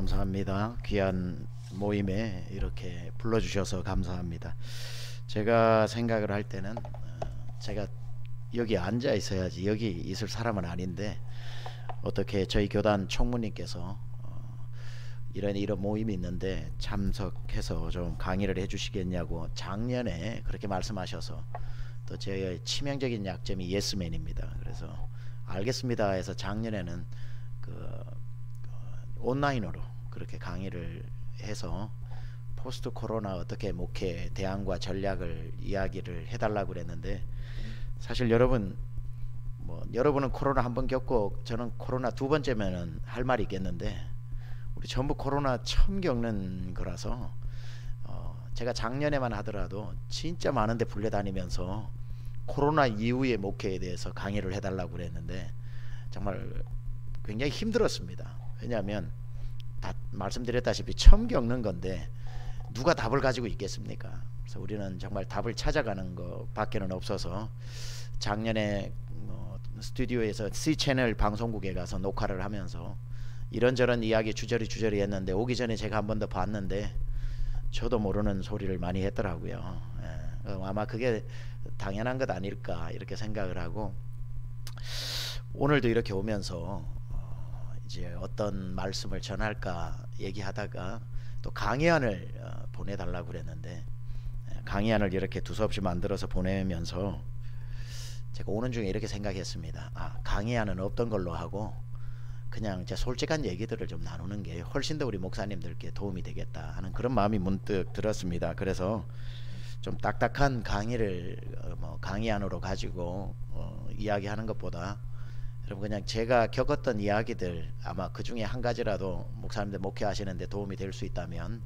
감사합니다. 귀한 모임에 이렇게 불러주셔서 감사합니다. 제가 생각을 할 때는 제가 여기 앉아 있어야지 여기 있을 사람은 아닌데 어떻게 저희 교단 총무님께서 이런 모임이 있는데 참석해서 좀 강의를 해주시겠냐고 작년에 그렇게 말씀하셔서 또 제 치명적인 약점이 예스맨입니다. 그래서 알겠습니다 해서 작년에는 온라인으로 그렇게 강의를 해서 포스트 코로나 어떻게 목회 대안과 전략을 이야기를 해달라고 그랬는데 사실 여러분은 코로나 한 번 겪고 저는 코로나 두 번째면은 할 말이 있겠는데 우리 전부 코로나 처음 겪는 거라서 제가 작년에만 하더라도 진짜 많은데 불려다니면서 코로나 이후의 목회에 대해서 강의를 해달라고 그랬는데 정말 굉장히 힘들었습니다. 왜냐하면 다 말씀드렸다시피 처음 겪는 건데 누가 답을 가지고 있겠습니까? 그래서 우리는 정말 답을 찾아가는 것 밖에는 없어서 작년에 스튜디오에서 C채널 방송국에 가서 녹화를 하면서 이런저런 이야기 주저리 했는데 오기 전에 제가 한 번 더 봤는데 저도 모르는 소리를 많이 했더라고요. 아마 그게 당연한 것 아닐까 이렇게 생각을 하고 오늘도 이렇게 오면서 이제 어떤 말씀을 전할까 얘기하다가 또 강의안을 보내달라고 그랬는데 강의안을 이렇게 두서없이 만들어서 보내면서 제가 오는 중에 이렇게 생각했습니다. 강의안은 없던 걸로 하고 그냥 제 솔직한 얘기들을 좀 나누는 게 훨씬 더 우리 목사님들께 도움이 되겠다 하는 그런 마음이 문득 들었습니다. 그래서 좀 딱딱한 강의를 강의안으로 가지고 이야기하는 것보다 여러분 그냥 제가 겪었던 이야기들 아마 그 중에 한 가지라도 목사님들 목회하시는데 도움이 될 수 있다면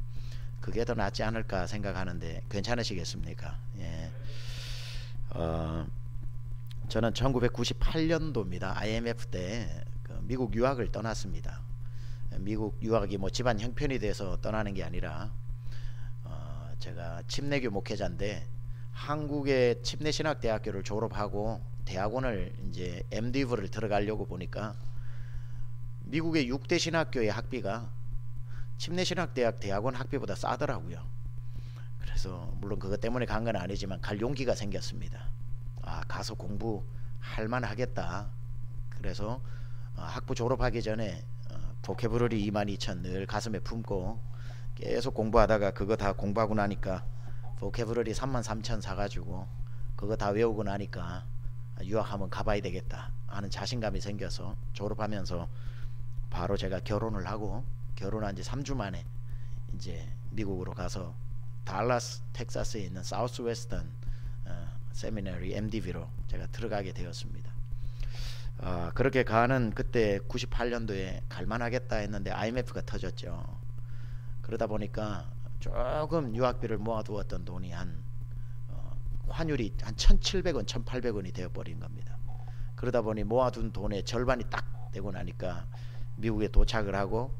그게 더 낫지 않을까 생각하는데 괜찮으시겠습니까? 예. 저는 1998년도입니다. IMF 때 미국 유학을 떠났습니다. 미국 유학이 집안 형편이 돼서 떠나는 게 아니라 제가 침례교 목회자인데 한국의 침례신학대학교를 졸업하고 대학원을 이제 MDiv를 들어가려고 보니까 미국의 6대 신학교의 학비가 침례신학대학 대학원 학비보다 싸더라고요. 그래서 물론 그것 때문에 간 건 아니지만 갈 용기가 생겼습니다. 가서 공부할 만하겠다. 그래서 학부 졸업하기 전에 보케브러리 22,000 늘 가슴에 품고 계속 공부하다가 그거 다 공부하고 나니까 보케브러리 33,000 사가지고 그거 다 외우고 나니까 유학 한번 가봐야 되겠다 하는 자신감이 생겨서 졸업하면서 바로 제가 결혼을 하고 결혼한 지 3주 만에 이제 미국으로 가서 달라스 텍사스에 있는 사우스 웨스턴 세미너리 MDV로 제가 들어가게 되었습니다. 그렇게 가는 그때 98년도에 갈만하겠다 했는데 IMF가 터졌죠. 그러다 보니까 조금 유학비를 모아두었던 돈이 환율이 한 1,700원 1,800원이 되어버린 겁니다. 그러다 보니 모아둔 돈의 절반이 딱 되고 나니까 미국에 도착을 하고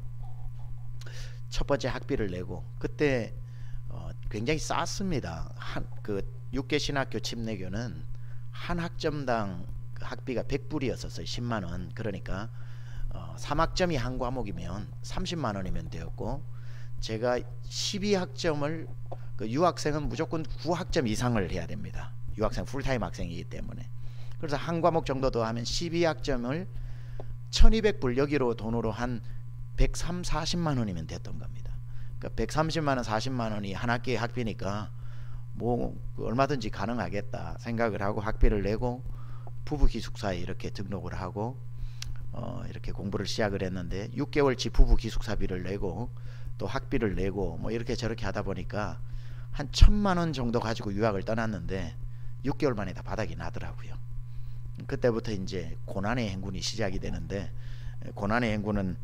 첫 번째 학비를 내고 그때 굉장히 쌌습니다. 그 6개 신학교 침례교는 한 학점당 학비가 100불이었었어요. 10만원. 그러니까 3학점이 한 과목이면 30만원이면 되었고 제가 12학점을 유학생은 무조건 9학점 이상을 해야 됩니다. 유학생 풀타임 학생이기 때문에. 그래서 한 과목 정도 더 하면 12학점을 1200불 여기로 돈으로 한 130, 40만원이면 됐던 겁니다. 그러니까 130만원 40만원이 한 학기의 학비니까 얼마든지 가능하겠다 생각을 하고 학비를 내고 부부 기숙사에 이렇게 등록을 하고 이렇게 공부를 시작을 했는데 6개월치 부부 기숙사비를 내고 또 학비를 내고 이렇게 저렇게 하다 보니까 한 1,000만원 정도 가지고 유학을 떠났는데 6개월 만에 다 바닥이 나더라고요. 그때부터 이제 고난의 행군이 시작이 되는데 고난의 행군은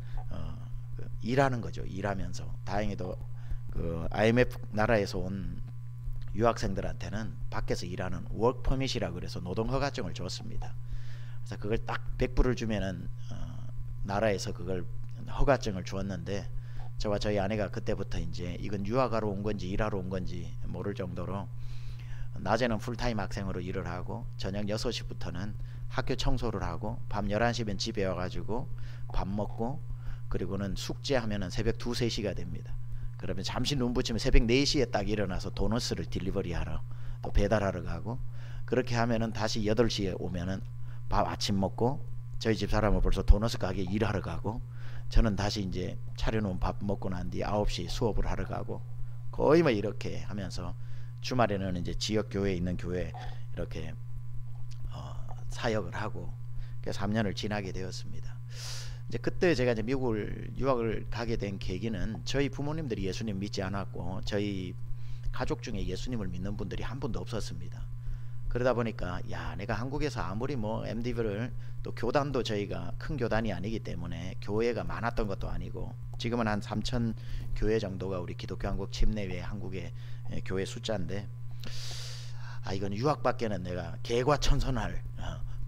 일하는 거죠. 일하면서 다행히도 그 IMF 나라에서 온 유학생들한테는 밖에서 일하는 워크 퍼밋이라 그래서 노동 허가증을 줬습니다. 그래서 그걸 딱 100불을 주면은 나라에서 그걸 허가증을 주었는데 저와 저희 아내가 그때부터 이제 이건 유학하러 온 건지 일하러 온 건지 모를 정도로 낮에는 풀타임 학생으로 일을 하고 저녁 6시부터는 학교 청소를 하고 밤 11시면 집에 와가지고 밥 먹고 그리고는 숙제하면은 새벽 2, 3시가 됩니다. 그러면 잠시 눈 붙이면 새벽 4시에 딱 일어나서 도너스를 딜리버리 하러 또 배달하러 가고, 그렇게 하면은 다시 8시에 오면은 밥 아침 먹고 저희 집 사람은 벌써 도너스 가게 일하러 가고, 저는 다시 이제 차려놓은 밥 먹고 난 뒤 9시 수업을 하러 가고, 거의 뭐 이렇게 하면서 주말에는 이제 지역 교회에 있는 교회 이렇게 사역을 하고 3년을 지나게 되었습니다. 이제 그때 제가 이제 미국을 유학을 가게 된 계기는 저희 부모님들이 예수님 믿지 않았고 저희 가족 중에 예수님을 믿는 분들이 한 분도 없었습니다. 그러다 보니까 야, 내가 한국에서 아무리 뭐 MDV를 또 교단도 저희가 큰 교단이 아니기 때문에 교회가 많았던 것도 아니고, 지금은 한 3,000 교회 정도가 우리 기독교 한국 침례회 한국의 교회 숫자인데, 아, 이건 유학밖에는 내가 개과천선할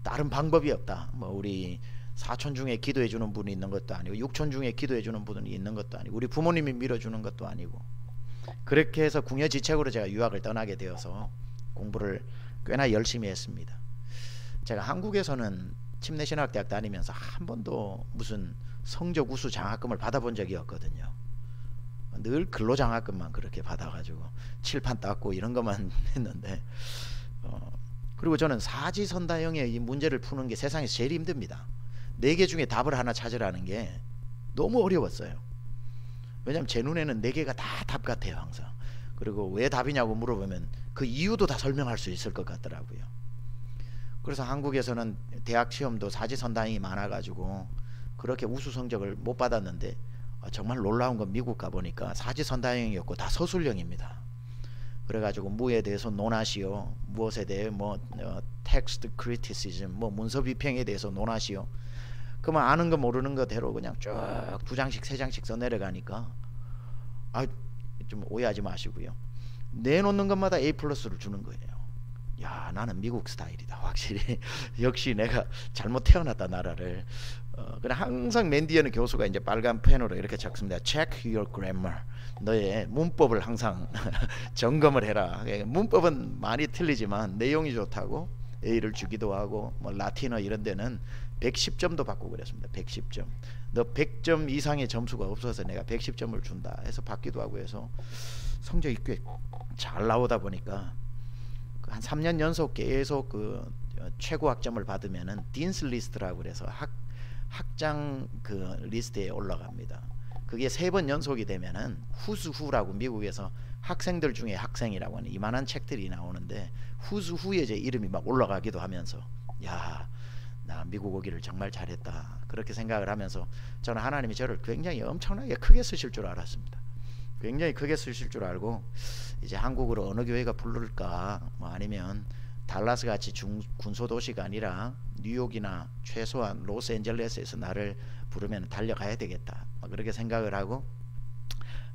다른 방법이 없다. 뭐 우리 사촌 중에 기도해 주는 분이 있는 것도 아니고 육촌 중에 기도해 주는 분이 있는 것도 아니고 우리 부모님이 밀어주는 것도 아니고, 그렇게 해서 궁여지책으로 제가 유학을 떠나게 되어서 공부를 꽤나 열심히 했습니다. 제가 한국에서는 침례신학대학 다니면서 한 번도 무슨 성적 우수 장학금을 받아본 적이 없거든요. 늘 근로장학금만 그렇게 받아가지고 칠판 닦고 이런 것만 했는데, 그리고 저는 사지선다형의 이 문제를 푸는 게 세상에서 제일 힘듭니다. 4개 중에 답을 하나 찾으라는 게 너무 어려웠어요. 왜냐면 제 눈에는 4개가 다 답 같아요 항상. 그리고 왜 답이냐고 물어보면 그 이유도 다 설명할 수 있을 것 같더라고요. 그래서 한국에서는 대학 시험도 사지선다형이 많아가지고 그렇게 우수 성적을 못 받았는데, 정말 놀라운 건 미국 가보니까 사지선다형이었고 다 서술형입니다. 그래가지고 무에 대해서 논하시오, 무엇에 대해 뭐 텍스트 크리티시즘, 뭐 문서 비평에 대해서 논하시오. 그러면 아는 거 모르는 거대로 그냥 쭉 2장씩 3장씩 써 내려가니까, 좀 오해하지 마시고요, 내놓는 것마다 A+를 주는 거예요. 야, 나는 미국 스타일이다 확실히. 역시 내가 잘못 태어났다 나라를. 그냥 항상 맨 뒤에는 교수가 이제 빨간 펜으로 이렇게 적습니다. Check your grammar. 너의 문법을 항상 점검을 해라. 문법은 많이 틀리지만 내용이 좋다고 A를 주기도 하고, 뭐 라틴어 이런 데는 110점도 받고 그랬습니다. 110점. 너 100점 이상의 점수가 없어서 내가 110점을 준다 해서 받기도 하고 해서 성적이 꽤 잘 나오다 보니까 한 3년 연속 계속 그 최고 학점을 받으면은 딘스 리스트라고 그래서 학장 그 리스트에 올라갑니다. 그게 3번 연속이 되면은 후스후라고 미국에서 학생들 중에 학생이라고 하는 이만한 책들이 나오는데, 후스후에 제 이름이 막 올라가기도 하면서 야, 나 미국 오기를 정말 잘했다 그렇게 생각을 하면서, 저는 하나님이 저를 굉장히 엄청나게 크게 쓰실 줄 알았습니다. 굉장히 크게 쓰실 줄 알고, 이제 한국으로 어느 교회가 부를까, 뭐 아니면 달라스 같이 군소도시가 아니라 뉴욕이나 최소한 로스앤젤레스에서 나를 부르면 달려가야 되겠다, 그렇게 생각을 하고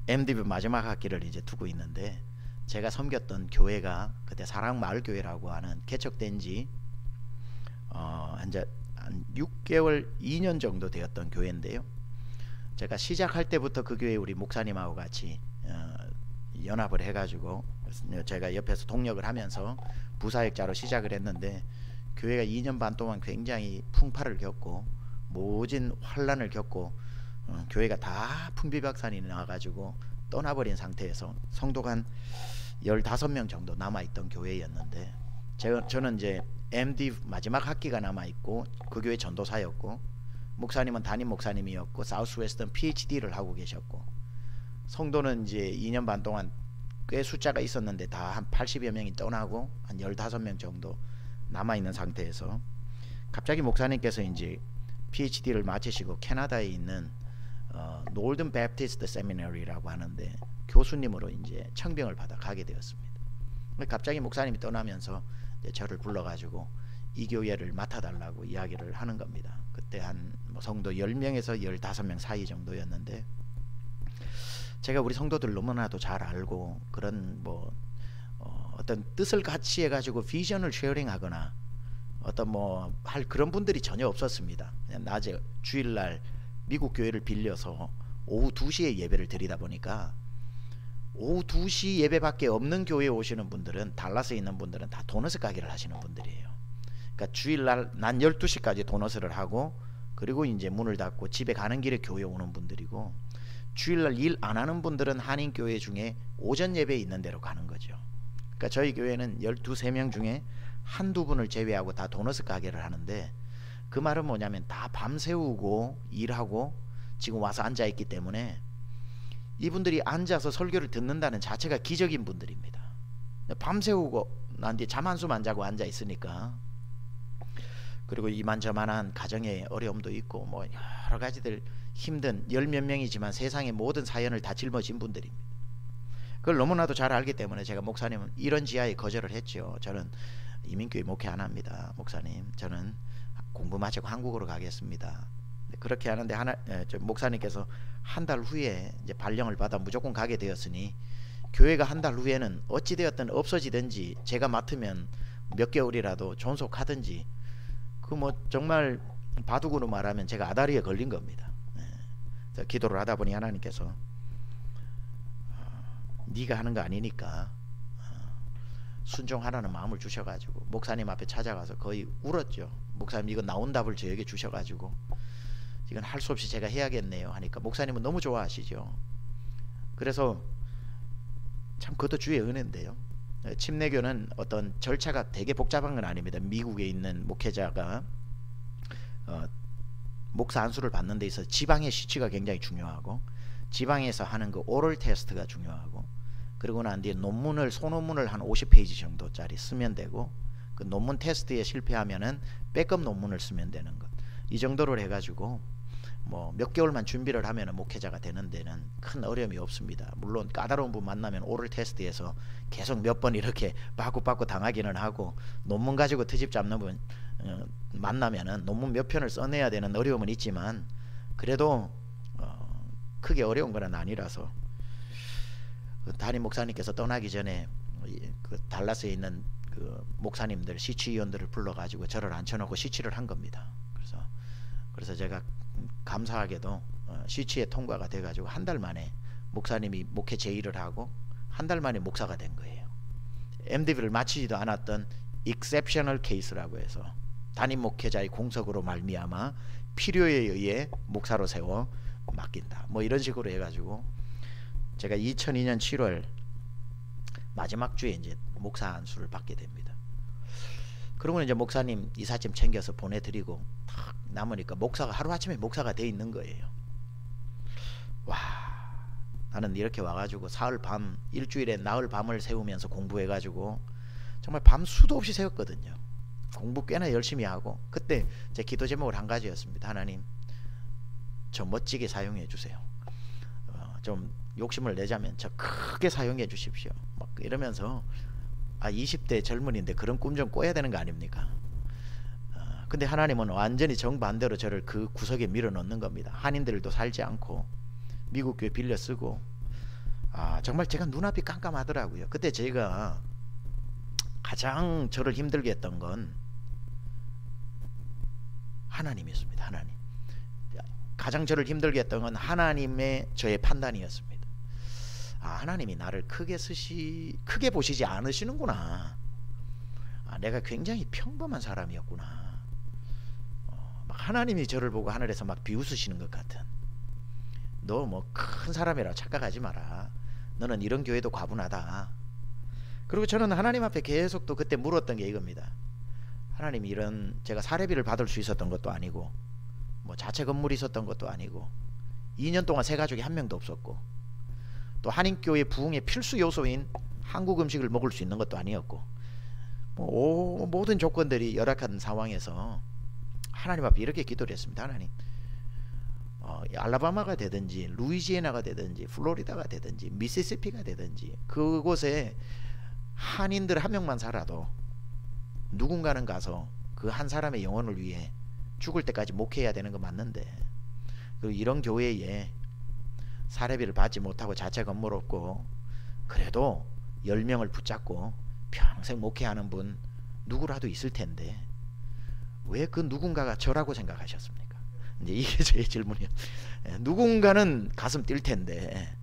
MDV 마지막 학기를 이제 두고 있는데, 제가 섬겼던 교회가 그때 사랑마을교회라고 하는 개척된 지 이제 한 6개월 2년 정도 되었던 교회인데요, 제가 시작할 때부터 그 교회 우리 목사님하고 같이 연합을 해가지고 제가 옆에서 동력을 하면서 부사역자로 시작을 했는데, 교회가 2년 반 동안 굉장히 풍파를 겪고 모진 환란을 겪고 교회가 다 풍비박산이 나와가지고 떠나버린 상태에서 성도가 한 15명 정도 남아있던 교회였는데, 저는 이제 MD 마지막 학기가 남아있고 그 교회 전도사였고, 목사님은 담임 목사님이었고 사우스웨스턴 PhD를 하고 계셨고, 성도는 이제 2년 반 동안 꽤 숫자가 있었는데 다 한 80여 명이 떠나고 한 15명 정도 남아있는 상태에서 갑자기 목사님께서 이제 PhD를 마치시고 캐나다에 있는 노던 베프티스트 세미너리라고 하는데 교수님으로 이제 청병을 받아 가게 되었습니다. 갑자기 목사님이 떠나면서 이제 저를 불러가지고 이 교회를 맡아달라고 이야기를 하는 겁니다. 그때 한 뭐 성도 10명에서 15명 사이 정도였는데, 제가 우리 성도들 너무나도 잘 알고 그런 뭐 어떤 뜻을 같이 해가지고 비전을 쉐어링하거나 어떤 뭐 할 그런 분들이 전혀 없었습니다. 그냥 낮에 주일날 미국 교회를 빌려서 오후 2시에 예배를 드리다 보니까, 오후 2시 예배밖에 없는 교회에 오시는 분들은, 달라스에 있는 분들은 다 도너스 가게를 하시는 분들이에요. 그러니까 주일날 난 12시까지 도너스를 하고 그리고 이제 문을 닫고 집에 가는 길에 교회 오는 분들이고, 주일날 일 안 하는 분들은 한인교회 중에 오전 예배에 있는 데로 가는 거죠. 그러니까 저희 교회는 12~13명 중에 한두 분을 제외하고 다 도너스 가게를 하는데, 그 말은 뭐냐면 다 밤새우고 일하고 지금 와서 앉아있기 때문에 이분들이 앉아서 설교를 듣는다는 자체가 기적인 분들입니다. 밤새우고 난 뒤에 잠 한숨 안 자고 앉아있으니까. 그리고 이만저만한 가정의 어려움도 있고 뭐 여러 가지들 힘든 열 몇 명이지만 세상의 모든 사연을 다 짊어진 분들입니다. 그걸 너무나도 잘 알기 때문에 제가 목사님은 이런 지하에 거절을 했죠. 저는 이민교회 목회 안 합니다. 목사님, 저는 공부 마치고 한국으로 가겠습니다. 그렇게 하는데 목사님께서 한 달 후에 이제 발령을 받아 무조건 가게 되었으니, 교회가 한 달 후에는 어찌 되었든 없어지든지 제가 맡으면 몇 개월이라도 존속하든지, 그 뭐 정말 바둑으로 말하면 제가 아다리에 걸린 겁니다. 기도를 하다 보니 하나님께서 네가 하는 거 아니니까 순종하라는 마음을 주셔가지고 목사님 앞에 찾아가서 거의 울었죠. 목사님, 이거 나온 답을 저에게 주셔가지고 이건 할 수 없이 제가 해야겠네요 하니까 목사님은 너무 좋아하시죠. 그래서 참 그것도 주의 은혜인데요. 침례교는 어떤 절차가 되게 복잡한 건 아닙니다. 미국에 있는 목회자가 목사 안수를 받는 데 있어서 지방의 시치가 굉장히 중요하고, 지방에서 하는 그 오럴 테스트가 중요하고, 그리고 난 뒤에 소논문을 한 50페이지 정도짜리 쓰면 되고, 그 논문 테스트에 실패하면은 백업 논문을 쓰면 되는 것, 이 정도를 해가지고 뭐 몇 개월만 준비를 하면 목회자가 되는 데는 큰 어려움이 없습니다. 물론 까다로운 분 만나면 오럴 테스트에서 계속 몇 번 이렇게 빠꾸빠꾸 당하기는 하고, 논문 가지고 트집 잡는 분 만나면은 논문 몇 편을 써내야 되는 어려움은 있지만, 그래도 크게 어려운 건 아니라서 담임 목사님께서 떠나기 전에 그 달라스에 있는 그 목사님들, 시치위원들을 불러가지고 저를 앉혀놓고 시치를 한 겁니다. 그래서 제가 감사하게도 시치에 통과가 돼가지고 한 달 만에 목사님이 목회 제의를 하고 한 달 만에 목사가 된 거예요. MDV를 마치지도 않았던 exceptional case라고 해서 담임 목회자의 공석으로 말미암아 필요에 의해 목사로 세워 맡긴다, 뭐 이런 식으로 해가지고 제가 2002년 7월 마지막 주에 이제 목사 안수를 받게 됩니다. 그러고 이제 목사님 이삿짐 챙겨서 보내드리고 탁 남으니까 목사가 하루아침에 목사가 돼 있는 거예요. 와, 나는 이렇게 와가지고 사흘 밤, 일주일에 나흘 밤을 새우면서 공부해가지고 정말 밤 수도 없이 새웠거든요. 공부 꽤나 열심히 하고, 그때 제 기도 제목을 한 가지였습니다. 하나님, 저 멋지게 사용해 주세요. 좀 욕심을 내자면 저 크게 사용해 주십시오. 막 이러면서 20대 젊은이인데 그런 꿈 좀 꿔야 되는 거 아닙니까? 근데 하나님은 완전히 정반대로 저를 그 구석에 밀어넣는 겁니다. 한인들도 살지 않고 미국 교회 빌려 쓰고, 정말 제가 눈앞이 깜깜하더라고요. 그때 제가 가장 저를 힘들게 했던 건 하나님이었습니다. 하나님. 가장 저를 힘들게 했던 건 하나님의 저의 판단이었습니다. 하나님이 나를 크게 보시지 않으시는구나. 내가 굉장히 평범한 사람이었구나. 막 하나님이 저를 보고 하늘에서 막 비웃으시는 것 같은, 너 뭐 큰 사람이라 착각하지 마라. 너는 이런 교회도 과분하다. 그리고 저는 하나님 앞에 계속 또 그때 물었던 게 이겁니다. 하나님, 이런 제가 사례비를 받을 수 있었던 것도 아니고 뭐 자체 건물이 있었던 것도 아니고 2년 동안 새 가족이 한 명도 없었고, 또 한인교회 부흥의 필수 요소인 한국 음식을 먹을 수 있는 것도 아니었고, 모든 조건들이 열악한 상황에서 하나님 앞에 이렇게 기도를 했습니다. 하나님, 알라바마가 되든지 루이지애나가 되든지 플로리다가 되든지 미시시피가 되든지 그곳에 한인들 한 명만 살아도 누군가는 가서 그 한 사람의 영혼을 위해 죽을 때까지 목회해야 되는 거 맞는데, 그리고 이런 교회에 사례비를 받지 못하고 자체 건물 없고 그래도 10명을 붙잡고 평생 목회하는 분 누구라도 있을 텐데 왜 그 누군가가 저라고 생각하셨습니까? 이제 이게 제 질문이에요. 누군가는 가슴 뛸 텐데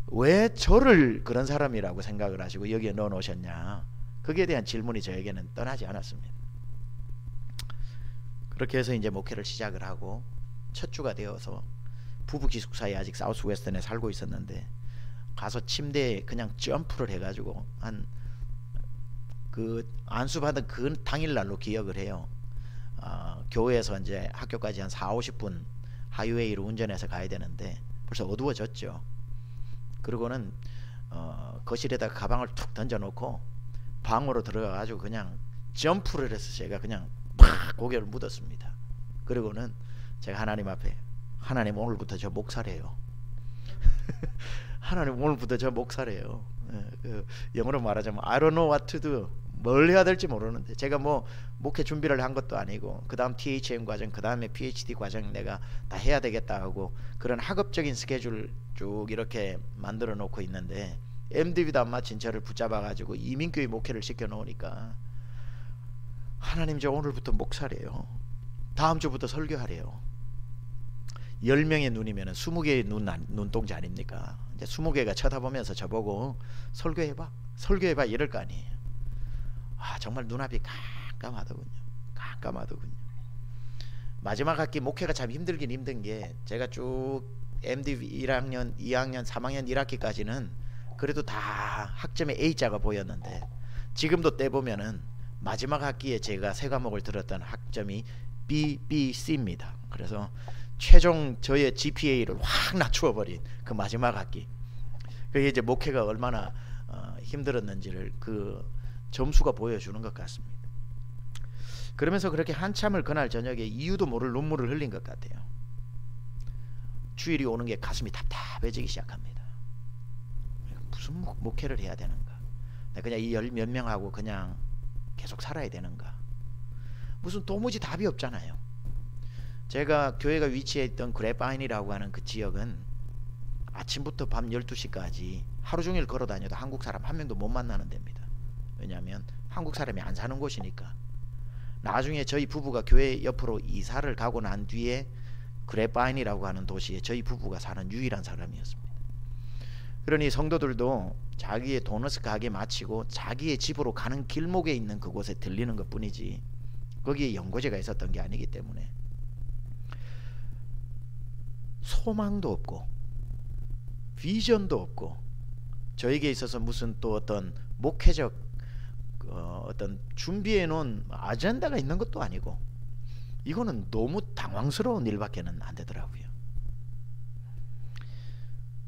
왜 저를 그런 사람이라고 생각을 하시고 여기에 넣어 놓으셨냐? 거기에 대한 질문이 저에게는 떠나지 않았습니다. 그렇게 해서 이제 목회를 시작을 하고 첫 주가 되어서 부부 기숙사에 아직 사우스 웨스턴에 살고 있었는데 가서 침대에 그냥 점프를 해가지고 한 그 안수받은 그 당일날로 기억을 해요. 교회에서 이제 학교까지 한 40-50분 하이웨이로 운전해서 가야 되는데 벌써 어두워졌죠. 그리고는 거실에다가 가방을 툭 던져놓고 방으로 들어가가지고 그냥 점프를 해서 제가 그냥 팍 고개를 묻었습니다. 그리고는 제가 하나님 앞에, 하나님 오늘부터 저 목사래요. 하나님 오늘부터 저 목사래요. 영어로 말하자면 I don't know what to do. 뭘 해야 될지 모르는데, 제가 뭐 목회 준비를 한 것도 아니고 그 다음 THM 과정, 그 다음에 PhD 과정 내가 다 해야 되겠다 하고 그런 학업적인 스케줄 쭉 이렇게 만들어 놓고 있는데 MDB도 안 마친 저를 붙잡아 가지고 이민교회 목회를 시켜 놓으니까 하나님 저 오늘부터 목사래요. 다음 주부터 설교하래요. 10명의 눈이면 20개의 눈동자 아닙니까? 이제 20개가 쳐다보면서 저보고 설교해봐, 설교해봐 이럴 거 아니에요. 정말 눈앞이 깜깜하더군요. 깜깜하더군요. 마지막 학기 목회가 참 힘들긴 힘든 게, 제가 쭉 MD 1학년, 2학년, 3학년 1학기까지는 그래도 다 학점에 A자가 보였는데 지금도 떼보면은 마지막 학기에 제가 세 과목을 들었던 학점이 B, B, C입니다. 그래서 최종 저의 GPA를 확 낮추어 버린 그 마지막 학기, 그게 이제 목회가 얼마나 힘들었는지를 그 점수가 보여주는 것 같습니다. 그러면서 그렇게 한참을 그날 저녁에 이유도 모를 눈물을 흘린 것 같아요. 주일이 오는 게 가슴이 답답해지기 시작합니다. 무슨 목회를 해야 되는가? 그냥 이 열 몇 명하고 그냥 계속 살아야 되는가? 무슨 도무지 답이 없잖아요. 제가 교회가 위치해 있던 그래파인이라고 하는 그 지역은 아침부터 밤 12시까지 하루 종일 걸어 다녀도 한국 사람 한 명도 못 만나는 데입니다. 왜냐하면 한국 사람이 안 사는 곳이니까. 나중에 저희 부부가 교회 옆으로 이사를 가고 난 뒤에 그래파인이라고 하는 도시에 저희 부부가 사는 유일한 사람이었습니다. 그러니 성도들도 자기의 도너스 가게 마치고 자기의 집으로 가는 길목에 있는 그곳에 들리는 것 뿐이지 거기에 연고제가 있었던 게 아니기 때문에 소망도 없고 비전도 없고, 저에게 있어서 무슨 또 어떤 목회적 어떤 준비해 놓은 아젠다가 있는 것도 아니고, 이거는 너무 당황스러운 일밖에는 안 되더라고요.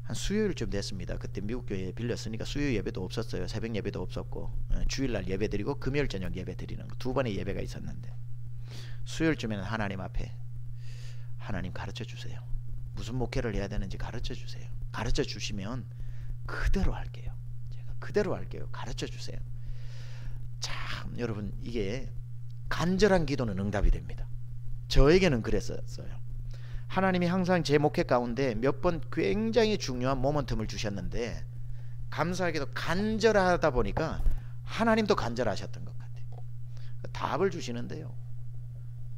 한 수요일쯤 됐습니다. 그때 미국 교회에 빌렸으니까 수요 예배도 없었어요. 새벽 예배도 없었고 주일날 예배 드리고 금요일 저녁 예배 드리는 두 번의 예배가 있었는데, 수요일쯤에는 하나님 앞에, 하나님 가르쳐 주세요. 무슨 목회를 해야 되는지 가르쳐 주세요. 가르쳐 주시면 그대로 할게요. 제가 그대로 할게요. 가르쳐 주세요. 참 여러분, 이게 간절한 기도는 응답이 됩니다. 저에게는 그랬었어요. 하나님이 항상 제 목회 가운데 몇 번 굉장히 중요한 모멘텀을 주셨는데, 감사하게도 간절하다 보니까 하나님도 간절하셨던 것 같아요. 답을 주시는데요,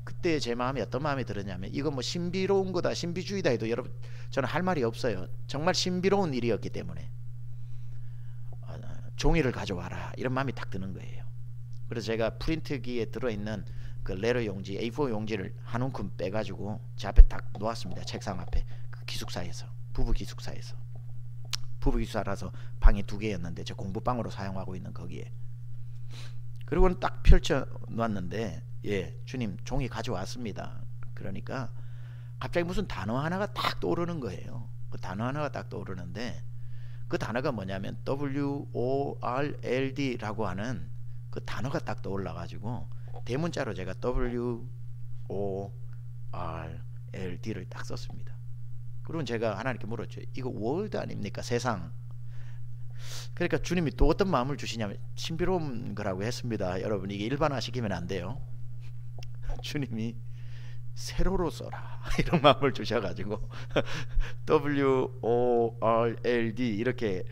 그때 제 마음이 어떤 마음이 들었냐면, 이거 뭐 신비로운 거다, 신비주의다 해도 여러분 저는 할 말이 없어요. 정말 신비로운 일이었기 때문에 종이를 가져와라 이런 마음이 딱 드는 거예요. 그래서 제가 프린트기에 들어있는 그 레터 용지, A4 용지를 한 움큼 빼가지고 제 앞에 딱 놓았습니다. 책상 앞에. 그 기숙사에서, 부부 기숙사에서, 부부 기숙사라서 방이 2개였는데 저 공부방으로 사용하고 있는 거기에. 그리고는 딱 펼쳐 놨는데, 예, 주님 종이 가져왔습니다. 그러니까 갑자기 무슨 단어 하나가 딱 떠오르는 거예요. 그 단어 하나가 딱 떠오르는데, 그 단어가 뭐냐면 WORLD라고 하는 그 단어가 딱 떠올라가지고 대문자로 제가 WORLD를 딱 썼습니다. 그리고 제가 하나님께 물었죠. 이거 월드 아닙니까? 세상. 그러니까 주님이 또 어떤 마음을 주시냐면, 신비로운 거라고 했습니다. 여러분, 이게 일반화시키면 안 돼요. 주님이 세로로 써라 이런 마음을 주셔가지고 WORLD 이렇게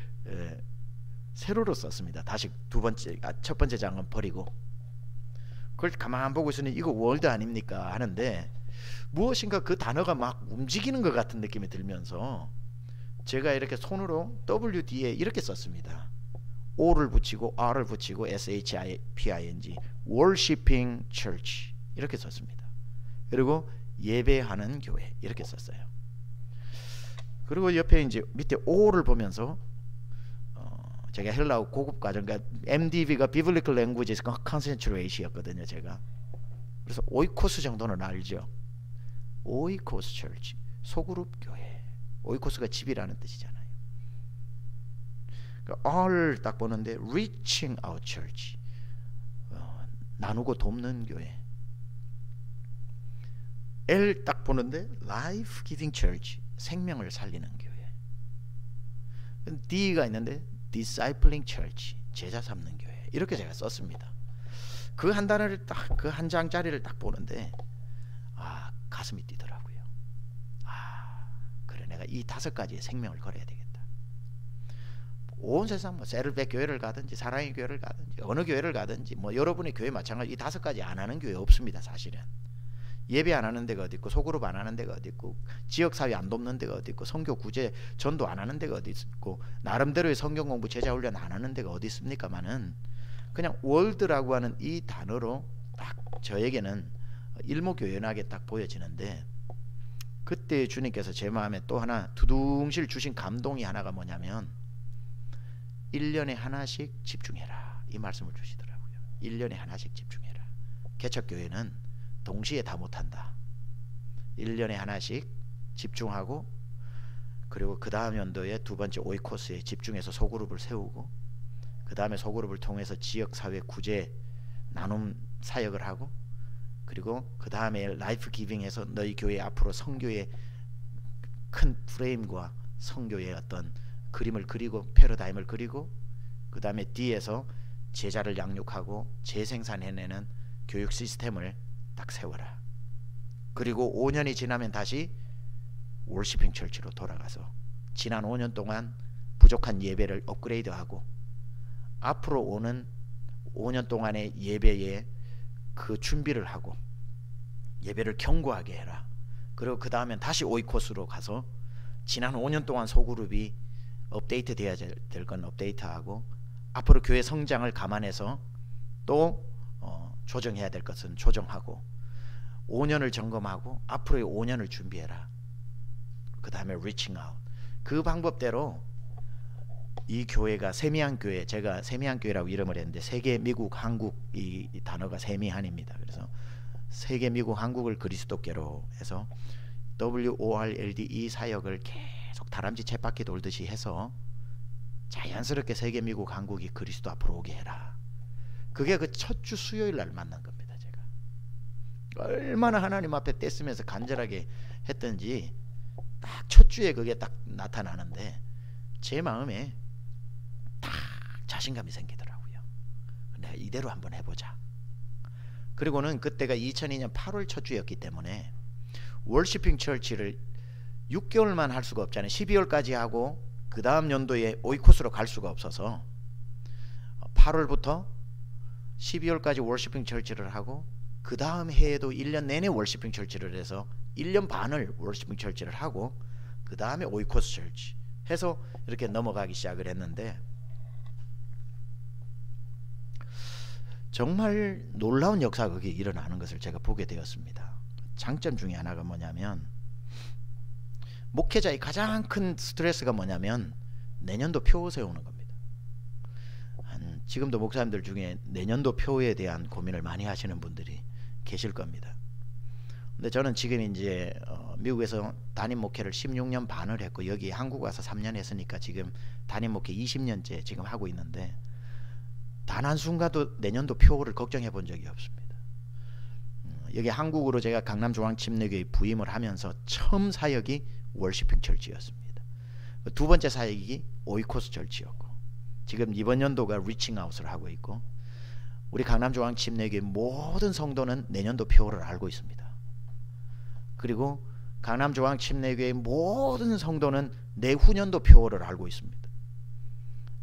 세로로 썼습니다. 다시 첫 번째 장은 버리고, 그걸 가만 보고 있으니 이거 월드 아닙니까 하는데, 무엇인가 그 단어가 막 움직이는 것 같은 느낌이 들면서 제가 이렇게 손으로 WD에 이렇게 썼습니다. O를 붙이고 R을 붙이고 SHIPING Worshiping Church 이렇게 썼습니다. 그리고 예배하는 교회 이렇게 썼어요. 그리고 옆에 이제 밑에 O를 보면서 제가 헬라어 고급 과정, 그러니까 MDV가 Biblical Languages Concentrate였거든요. 제가 그래서 오이코스 정도는 알죠. 오이코스 철치, 소그룹 교회. 오이코스가 집이라는 뜻이잖아요. 그러니까 R을 딱 보는데 Reaching Out Church, 나누고 돕는 교회. L 딱 보는데 Life Giving Church, 생명을 살리는 교회. D가 있는데 Discipling Church, 제자 삼는 교회. 이렇게 제가 썼습니다. 그 한 단어를 딱, 그 한 장짜리를 딱 보는데 가슴이 뛰더라고요. 그래, 내가 이 5가지의 생명을 걸어야 되겠다. 온 세상 뭐 세르백 교회를 가든지 사랑의 교회를 가든지 어느 교회를 가든지 뭐 여러분의 교회 마찬가지 이 5가지 안 하는 교회 없습니다. 사실은 예배 안 하는 데가 어디 있고, 소그룹 안 하는 데가 어디 있고, 지역사회 안 돕는 데가 어디 있고, 선교 구제 전도 안 하는 데가 어디 있고, 나름대로의 성경 공부 제자 훈련 안 하는 데가 어디 있습니까만은 그냥 월드라고 하는 이 단어로 딱 저에게는 일목요연하게 딱 보여지는데, 그때 주님께서 제 마음에 또 하나 두둥실 주신 감동이 하나가 뭐냐면 1년에 하나씩 집중해라, 이 말씀을 주시더라고요. 1년에 하나씩 집중해라. 개척교회는 동시에 다 못한다. 1년에 하나씩 집중하고, 그리고 그 다음 연도에 두 번째 오이코스에 집중해서 소그룹을 세우고, 그 다음에 소그룹을 통해서 지역사회 구제 나눔 사역을 하고, 그리고 그 다음에 라이프 기빙에서 너희 교회 앞으로 성교의 큰 프레임과 성교의 어떤 그림을 그리고 패러다임을 그리고, 그 다음에 D에서 제자를 양육하고 재생산해내는 교육 시스템을 딱 세워라. 그리고 5년이 지나면 다시 월시핑 철치로 돌아가서 지난 5년 동안 부족한 예배를 업그레이드하고, 앞으로 오는 5년 동안의 예배에 그 준비를 하고 예배를 견고하게 해라. 그리고 그 다음엔 다시 오이코스로 가서 지난 5년 동안 소그룹이 업데이트 돼야 될 건 업데이트하고, 앞으로 교회 성장을 감안해서 또 조정해야 될 것은 조정하고, 5년을 점검하고 앞으로의 5년을 준비해라. 그 다음에 reaching out. 그 방법대로 이 교회가 세미한 교회, 제가 세미한 교회라고 이름을 했는데 세계, 미국, 한국 이 단어가 세미한입니다. 그래서 세계, 미국, 한국을 그리스도교로 해서 WORLD 이 사역을 계속 다람쥐 쳇바퀴 돌듯이 해서 자연스럽게 세계, 미국, 한국이 그리스도 앞으로 오게 해라. 그게 그 첫 주 수요일 날 만난 겁니다. 제가 얼마나 하나님 앞에 떼쓰면서 간절하게 했던지 딱 첫 주에 그게 딱 나타나는데 제 마음에 딱 자신감이 생기더라고요. 내가 이대로 한번 해보자. 그리고는 그때가 2002년 8월 첫 주였기 때문에 월시핑 철치를 6개월만 할 수가 없잖아요. 12월까지 하고 그 다음 연도에 오이코스로 갈 수가 없어서 8월부터 12월까지 월시핑 철치를 하고, 그 다음 해에도 1년 내내 월시핑 철치를 해서 1년 반을 월시핑 철치를 하고, 그 다음에 오이코스 철치 해서 이렇게 넘어가기 시작을 했는데, 정말 놀라운 역사가 거기에 일어나는 것을 제가 보게 되었습니다. 장점 중에 하나가 뭐냐면, 목회자의 가장 큰 스트레스가 뭐냐면 내년도 표 세우는 겁니다. 지금도 목사님들 중에 내년도 표에 대한 고민을 많이 하시는 분들이 계실 겁니다. 근데 저는 지금 이제 미국에서 담임 목회를 16년 반을 했고, 여기 한국 와서 3년 했으니까 지금 담임 목회 20년째 지금 하고 있는데, 단 한순간도 내년도 표를 걱정해 본 적이 없습니다. 여기 한국으로 제가 강남중앙침례교회 부임을 하면서 처음 사역이 월시핑 철치였습니다. 두 번째 사역이 오이코스 철치였고, 지금 이번 연도가 리칭 아웃을 하고 있고, 우리 강남중앙침례교회 모든 성도는 내년도 표를 알고 있습니다. 그리고 강남중앙침례교회 모든 성도는 내후년도 표를 알고 있습니다.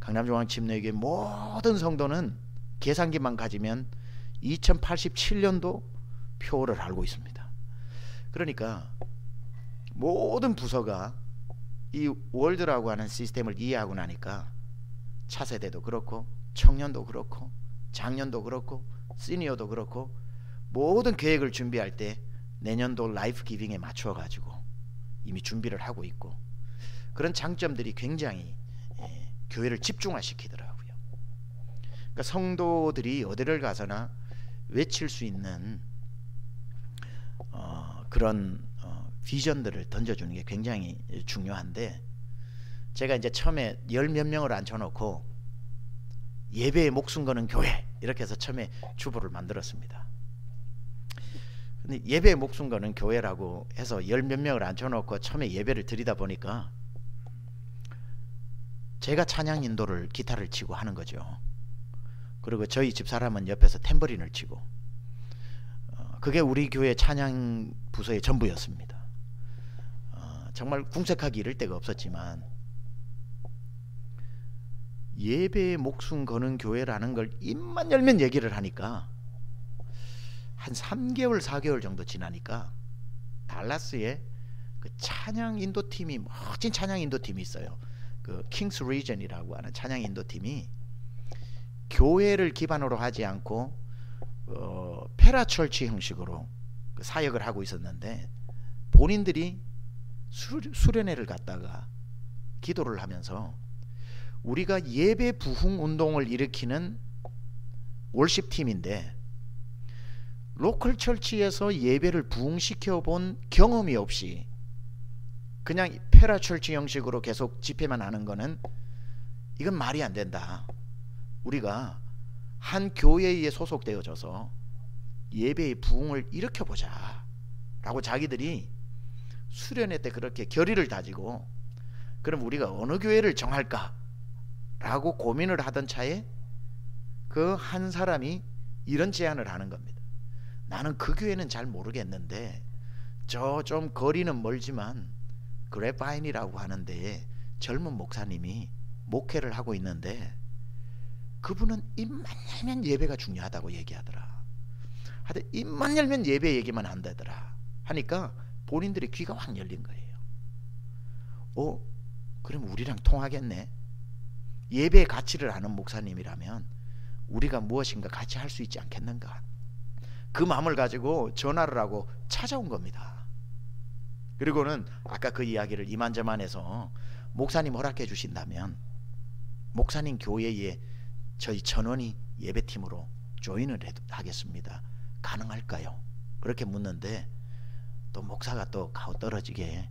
강남중앙침례교회 모든 성도는 계산기만 가지면 2087년도 표를 알고 있습니다. 그러니까 모든 부서가 이 월드라고 하는 시스템을 이해하고 나니까 차세대도 그렇고 청년도 그렇고 장년도 그렇고 시니어도 그렇고 모든 계획을 준비할 때 내년도 라이프 기빙에 맞춰 가지고 이미 준비를 하고 있고, 그런 장점들이 굉장히 교회를 집중화시키더라고요. 그러니까 성도들이 어디를 가서나 외칠 수 있는 그런 비전들을 던져주는 게 굉장히 중요한데, 제가 이제 처음에 열 몇 명을 앉혀놓고 예배에 목숨 거는 교회 이렇게 해서 처음에 주보를 만들었습니다. 근데 예배에 목숨 거는 교회라고 해서 열 몇 명을 앉혀놓고 처음에 예배를 드리다 보니까 제가 찬양 인도를 기타를 치고 하는 거죠. 그리고 저희 집사람은 옆에서 탬버린을 치고, 그게 우리 교회 찬양 부서의 전부였습니다. 정말 궁색하기 이를 데가 없었지만 예배에 목숨 거는 교회라는 걸 입만 열면 얘기를 하니까 한 3개월 4개월 정도 지나니까 달라스에 그 찬양 인도팀이, 멋진 찬양 인도팀이 있어요. 그 킹스 리전이라고 하는 찬양 인도팀이 교회를 기반으로 하지 않고 페라철치 형식으로 그 사역을 하고 있었는데, 본인들이 수련회를 갔다가 기도를 하면서 우리가 예배 부흥 운동을 일으키는 월십팀인데 로컬 철치에서 예배를 부흥시켜 본 경험이 없이 그냥 페라철치 형식으로 계속 집회만 하는 거는 이건 말이 안 된다. 우리가 한 교회에 소속되어져서 예배의 부흥을 일으켜보자 라고 자기들이 수련회 때 그렇게 결의를 다지고, 그럼 우리가 어느 교회를 정할까 라고 고민을 하던 차에 그 한 사람이 이런 제안을 하는 겁니다. 나는 그 교회는 잘 모르겠는데 저 좀 거리는 멀지만 그래파인이라고 하는데 젊은 목사님이 목회를 하고 있는데 그분은 입만 열면 예배가 중요하다고 얘기하더라. 하여튼 입만 열면 예배 얘기만 한다더라 하니까 본인들의 귀가 확 열린 거예요. 그럼 우리랑 통하겠네. 예배의 가치를 아는 목사님이라면 우리가 무엇인가 같이 할 수 있지 않겠는가. 그 마음을 가지고 전화를 하고 찾아온 겁니다. 그리고는 아까 그 이야기를 이만저만해서 목사님 허락해 주신다면 목사님 교회에 저희 전원이 예배팀으로 조인을 하겠습니다. 가능할까요? 그렇게 묻는데 또 목사가 또 가오떨어지게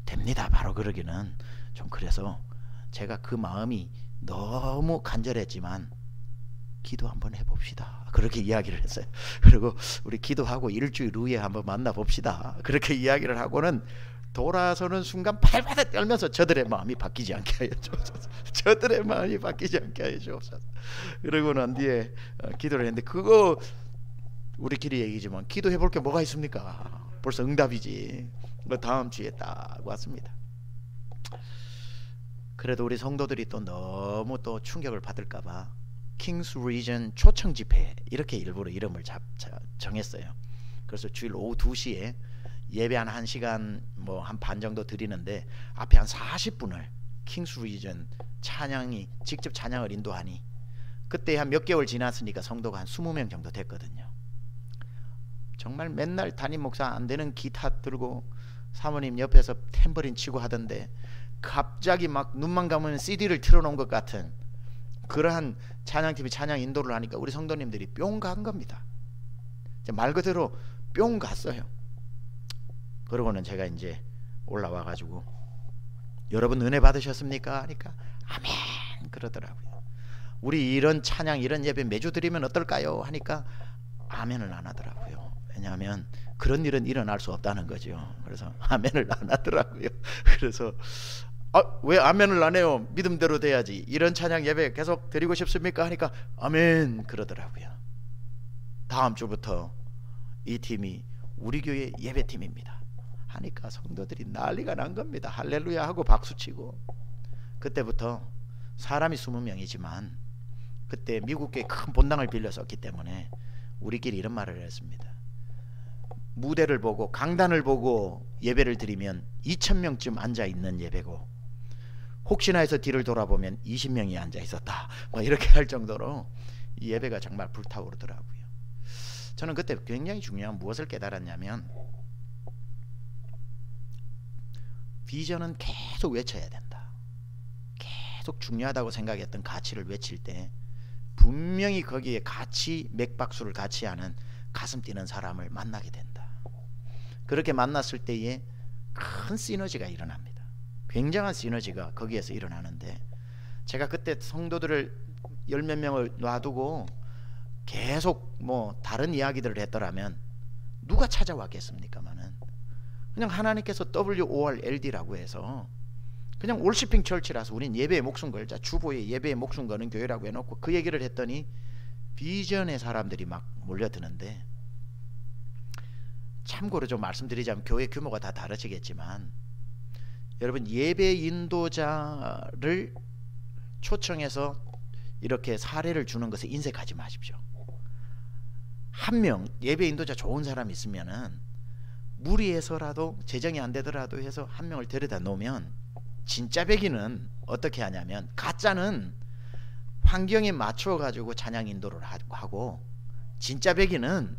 됩니다. 바로 그러기는 좀 그래서 제가 그 마음이 너무 간절했지만 기도 한번 해봅시다. 그렇게 이야기를 했어요. 그리고 우리 기도하고 일주일 후에 한번 만나봅시다. 그렇게 이야기를 하고는 돌아서는 순간 발바닥 떨면서 저들의 마음이 바뀌지 않게 하여 주옵소서. 저들의 마음이 바뀌지 않게 하여 주옵소서. 그러고 난 뒤에 기도를 했는데, 그거 우리끼리 얘기지만 기도해볼 게 뭐가 있습니까? 벌써 응답이지. 다음 주에 딱 왔습니다. 그래도 우리 성도들이 또 너무 또 충격을 받을까봐 킹스 리전 초청 집회 이렇게 일부러 이름을 정했어요. 그래서 주일 오후 2시에 예배 한 1시간 뭐 한 반 정도 드리는데 앞에 한 40분을 킹스 리전 찬양이 직접 찬양을 인도하니, 그때 한 몇 개월 지났으니까 성도가 한 20명 정도 됐거든요. 정말 맨날 담임 목사 안 되는 기타 들고 사모님 옆에서 탬버린 치고 하던데 갑자기 막 눈만 감으면 CD를 틀어놓은 것 같은 그러한 찬양팀이 찬양 인도를 하니까 우리 성도님들이 뿅 간 겁니다. 말 그대로 뿅 갔어요. 그러고는 제가 이제 올라와 가지고 여러분 은혜 받으셨습니까? 하니까 아멘 그러더라고요. 우리 이런 찬양 이런 예배 매주 드리면 어떨까요? 하니까 아멘을 안 하더라고요. 왜냐하면 그런 일은 일어날 수 없다는 거죠. 그래서 아멘을 안 하더라고요. 그래서 왜 아멘을 안 해요? 믿음대로 돼야지. 이런 찬양 예배 계속 드리고 싶습니까? 하니까 아멘 그러더라고요. 다음 주부터 이 팀이 우리 교회 예배팀입니다 하니까 성도들이 난리가 난 겁니다. 할렐루야 하고 박수치고. 그때부터 사람이 20명이지만 그때 미국교회 큰 본당을 빌렸었기 때문에 우리끼리 이런 말을 했습니다. 무대를 보고 강단을 보고 예배를 드리면 2000명쯤 앉아있는 예배고, 혹시나 해서 뒤를 돌아보면 20명이 앉아있었다 뭐 이렇게 할 정도로 이 예배가 정말 불타오르더라고요. 저는 그때 굉장히 중요한 무엇을 깨달았냐면, 비전은 계속 외쳐야 된다. 계속 중요하다고 생각했던 가치를 외칠 때 분명히 거기에 같이 맥박수를 같이 하는 가슴 뛰는 사람을 만나게 된다. 그렇게 만났을 때에 큰 시너지가 일어납니다. 굉장한 시너지가 거기에서 일어나는데, 제가 그때 성도들을 열 몇 명을 놔두고 계속 뭐 다른 이야기들을 했더라면 누가 찾아왔겠습니까마는, 그냥 하나님께서 WORLD라고 해서 그냥 월시핑 철치라서 우린 예배에 목숨 걸자, 주보에 예배에 목숨 거는 교회라고 해놓고 그 얘기를 했더니 비전의 사람들이 막 몰려드는데, 참고로 좀 말씀드리자면 교회 규모가 다 다르시겠지만, 여러분 예배 인도자를 초청해서 이렇게 사례를 주는 것에 인색하지 마십시오. 한 명 예배 인도자 좋은 사람 있으면은 무리해서라도 재정이 안 되더라도 해서 한 명을 데려다 놓으면, 진짜 배기는 어떻게 하냐면, 가짜는 환경에 맞춰 가지고 찬양 인도를 하고, 진짜 배기는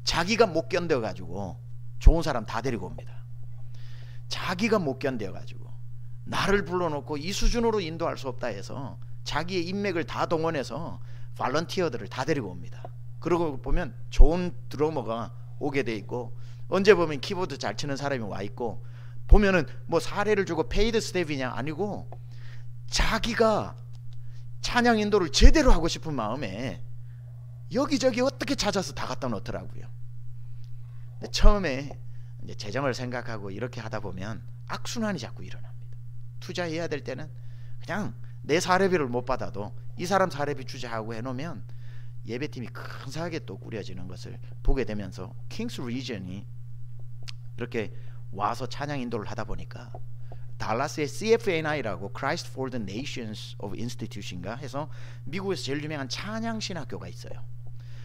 자기가 못 견뎌 가지고 좋은 사람 다 데리고 옵니다. 자기가 못 견뎌 가지고 나를 불러놓고 이 수준으로 인도할 수 없다 해서 자기의 인맥을 다 동원해서 발런티어들을 다 데리고 옵니다. 그러고 보면 좋은 드러머가 오게 돼 있고, 언제 보면 키보드 잘 치는 사람이 와 있고, 보면은 뭐 사례를 주고 페이드 스텝이냐 아니고 자기가 찬양 인도를 제대로 하고 싶은 마음에 여기저기 어떻게 찾아서 다 갖다 놓더라고요. 근데 처음에 이제 재정을 생각하고 이렇게 하다 보면 악순환이 자꾸 일어납니다. 투자해야 될 때는 그냥 내 사례비를 못 받아도 이 사람 사례비 주자하고 해놓으면 예배팀이 근사하게 또 꾸려지는 것을 보게 되면서, 킹스 리전이 이렇게 와서 찬양 인도를 하다 보니까 달라스의 CFNI라고 Christ for the Nations of Institution인가 해서 미국에서 제일 유명한 찬양 신학교가 있어요.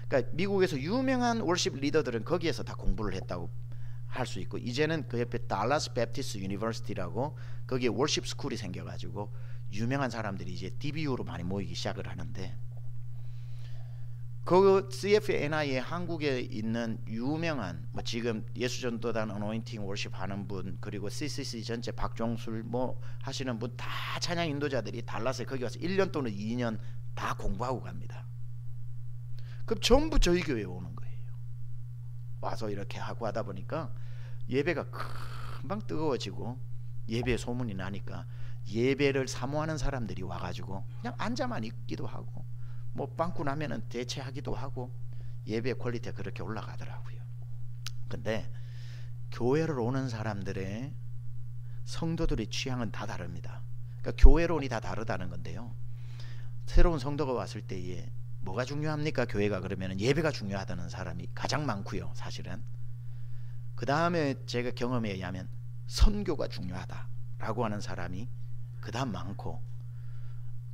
그러니까 미국에서 유명한 월십 리더들은 거기에서 다 공부를 했다고 할 수 있고, 이제는 그 옆에 달라스 베프티스트 유니버시티라고 거기에 월십 스쿨이 생겨가지고 유명한 사람들이 이제 DBU로 많이 모이기 시작을 하는데, 그 CFNI에 한국에 있는 유명한 뭐 지금 예수전도단 어노인팅 월십 하는 분, 그리고 CCC 전체 박종술 뭐 하시는 분 다 찬양 인도자들이 달라스에 거기 와서 1년 또는 2년 다 공부하고 갑니다. 그럼 전부 저희 교회에 오는 거예요. 와서 이렇게 하고 하다 보니까 예배가 금방 뜨거워지고, 예배 소문이 나니까 예배를 사모하는 사람들이 와가지고 그냥 앉아만 있기도 하고, 뭐 빵꾸 나면은 대체하기도 하고, 예배 퀄리티가 그렇게 올라가더라고요. 근데 교회를 오는 사람들의 성도들의 취향은 다 다릅니다. 그러니까 교회론이 다 다르다는 건데요. 새로운 성도가 왔을 때에 뭐가 중요합니까? 교회가 그러면 예배가 중요하다는 사람이 가장 많고요. 사실은 그 다음에 제가 경험에 의하면 선교가 중요하다라고 하는 사람이 그 다음 많고,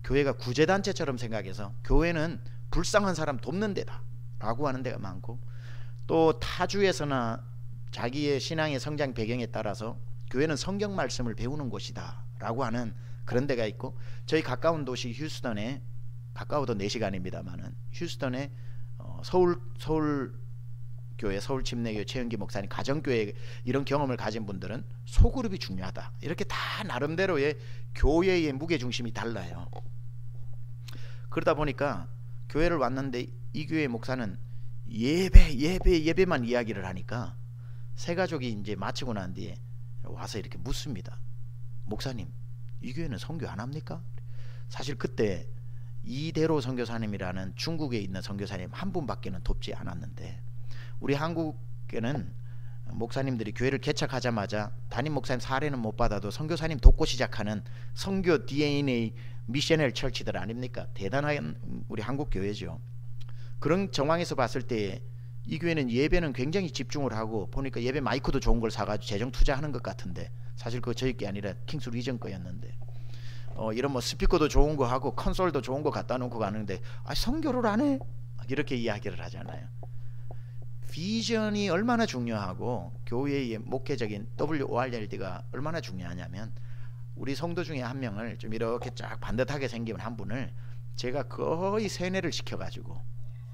교회가 구제단체처럼 생각해서 교회는 불쌍한 사람 돕는 데다 라고 하는 데가 많고, 또 타주에서나 자기의 신앙의 성장 배경에 따라서 교회는 성경 말씀을 배우는 곳이다 라고 하는 그런 데가 있고, 저희 가까운 도시 휴스턴에, 가까워도 4시간입니다만은 휴스턴에 서울교회, 서울침례교회 최은기 목사님 가정교회 이런 경험을 가진 분들은 소그룹이 중요하다, 이렇게 다 나름대로의 교회의 무게중심이 달라요. 그러다 보니까 교회를 왔는데 이 교회 목사는 예배만 이야기를 하니까 세 가족이 이제 마치고 난 뒤에 와서 이렇게 묻습니다. 목사님, 이 교회는 선교 안 합니까? 사실 그때 이대로 선교사님이라는 중국에 있는 선교사님 한 분밖에는 돕지 않았는데, 우리 한국에는 목사님들이 교회를 개척하자마자 담임 목사님 사례는 못 받아도 선교사님 돕고 시작하는 선교 DNA 미셔널 철치들 아닙니까? 대단한 우리 한국 교회죠. 그런 정황에서 봤을 때 이 교회는 예배는 굉장히 집중을 하고, 보니까 예배 마이크도 좋은 걸 사가지고 재정 투자하는 것 같은데, 사실 그거 저희 게 아니라 킹스 리전 거였는데, 이런 뭐 스피커도 좋은 거 하고 컨솔도 좋은 거 갖다 놓고 가는데 선교를 안 해? 이렇게 이야기를 하잖아요. 비전이 얼마나 중요하고 교회의 목회적인 WORLD가 얼마나 중요하냐면, 우리 성도 중에 한 명을 좀 이렇게 쫙 반듯하게 생긴 한 분을 제가 거의 세뇌를 시켜가지고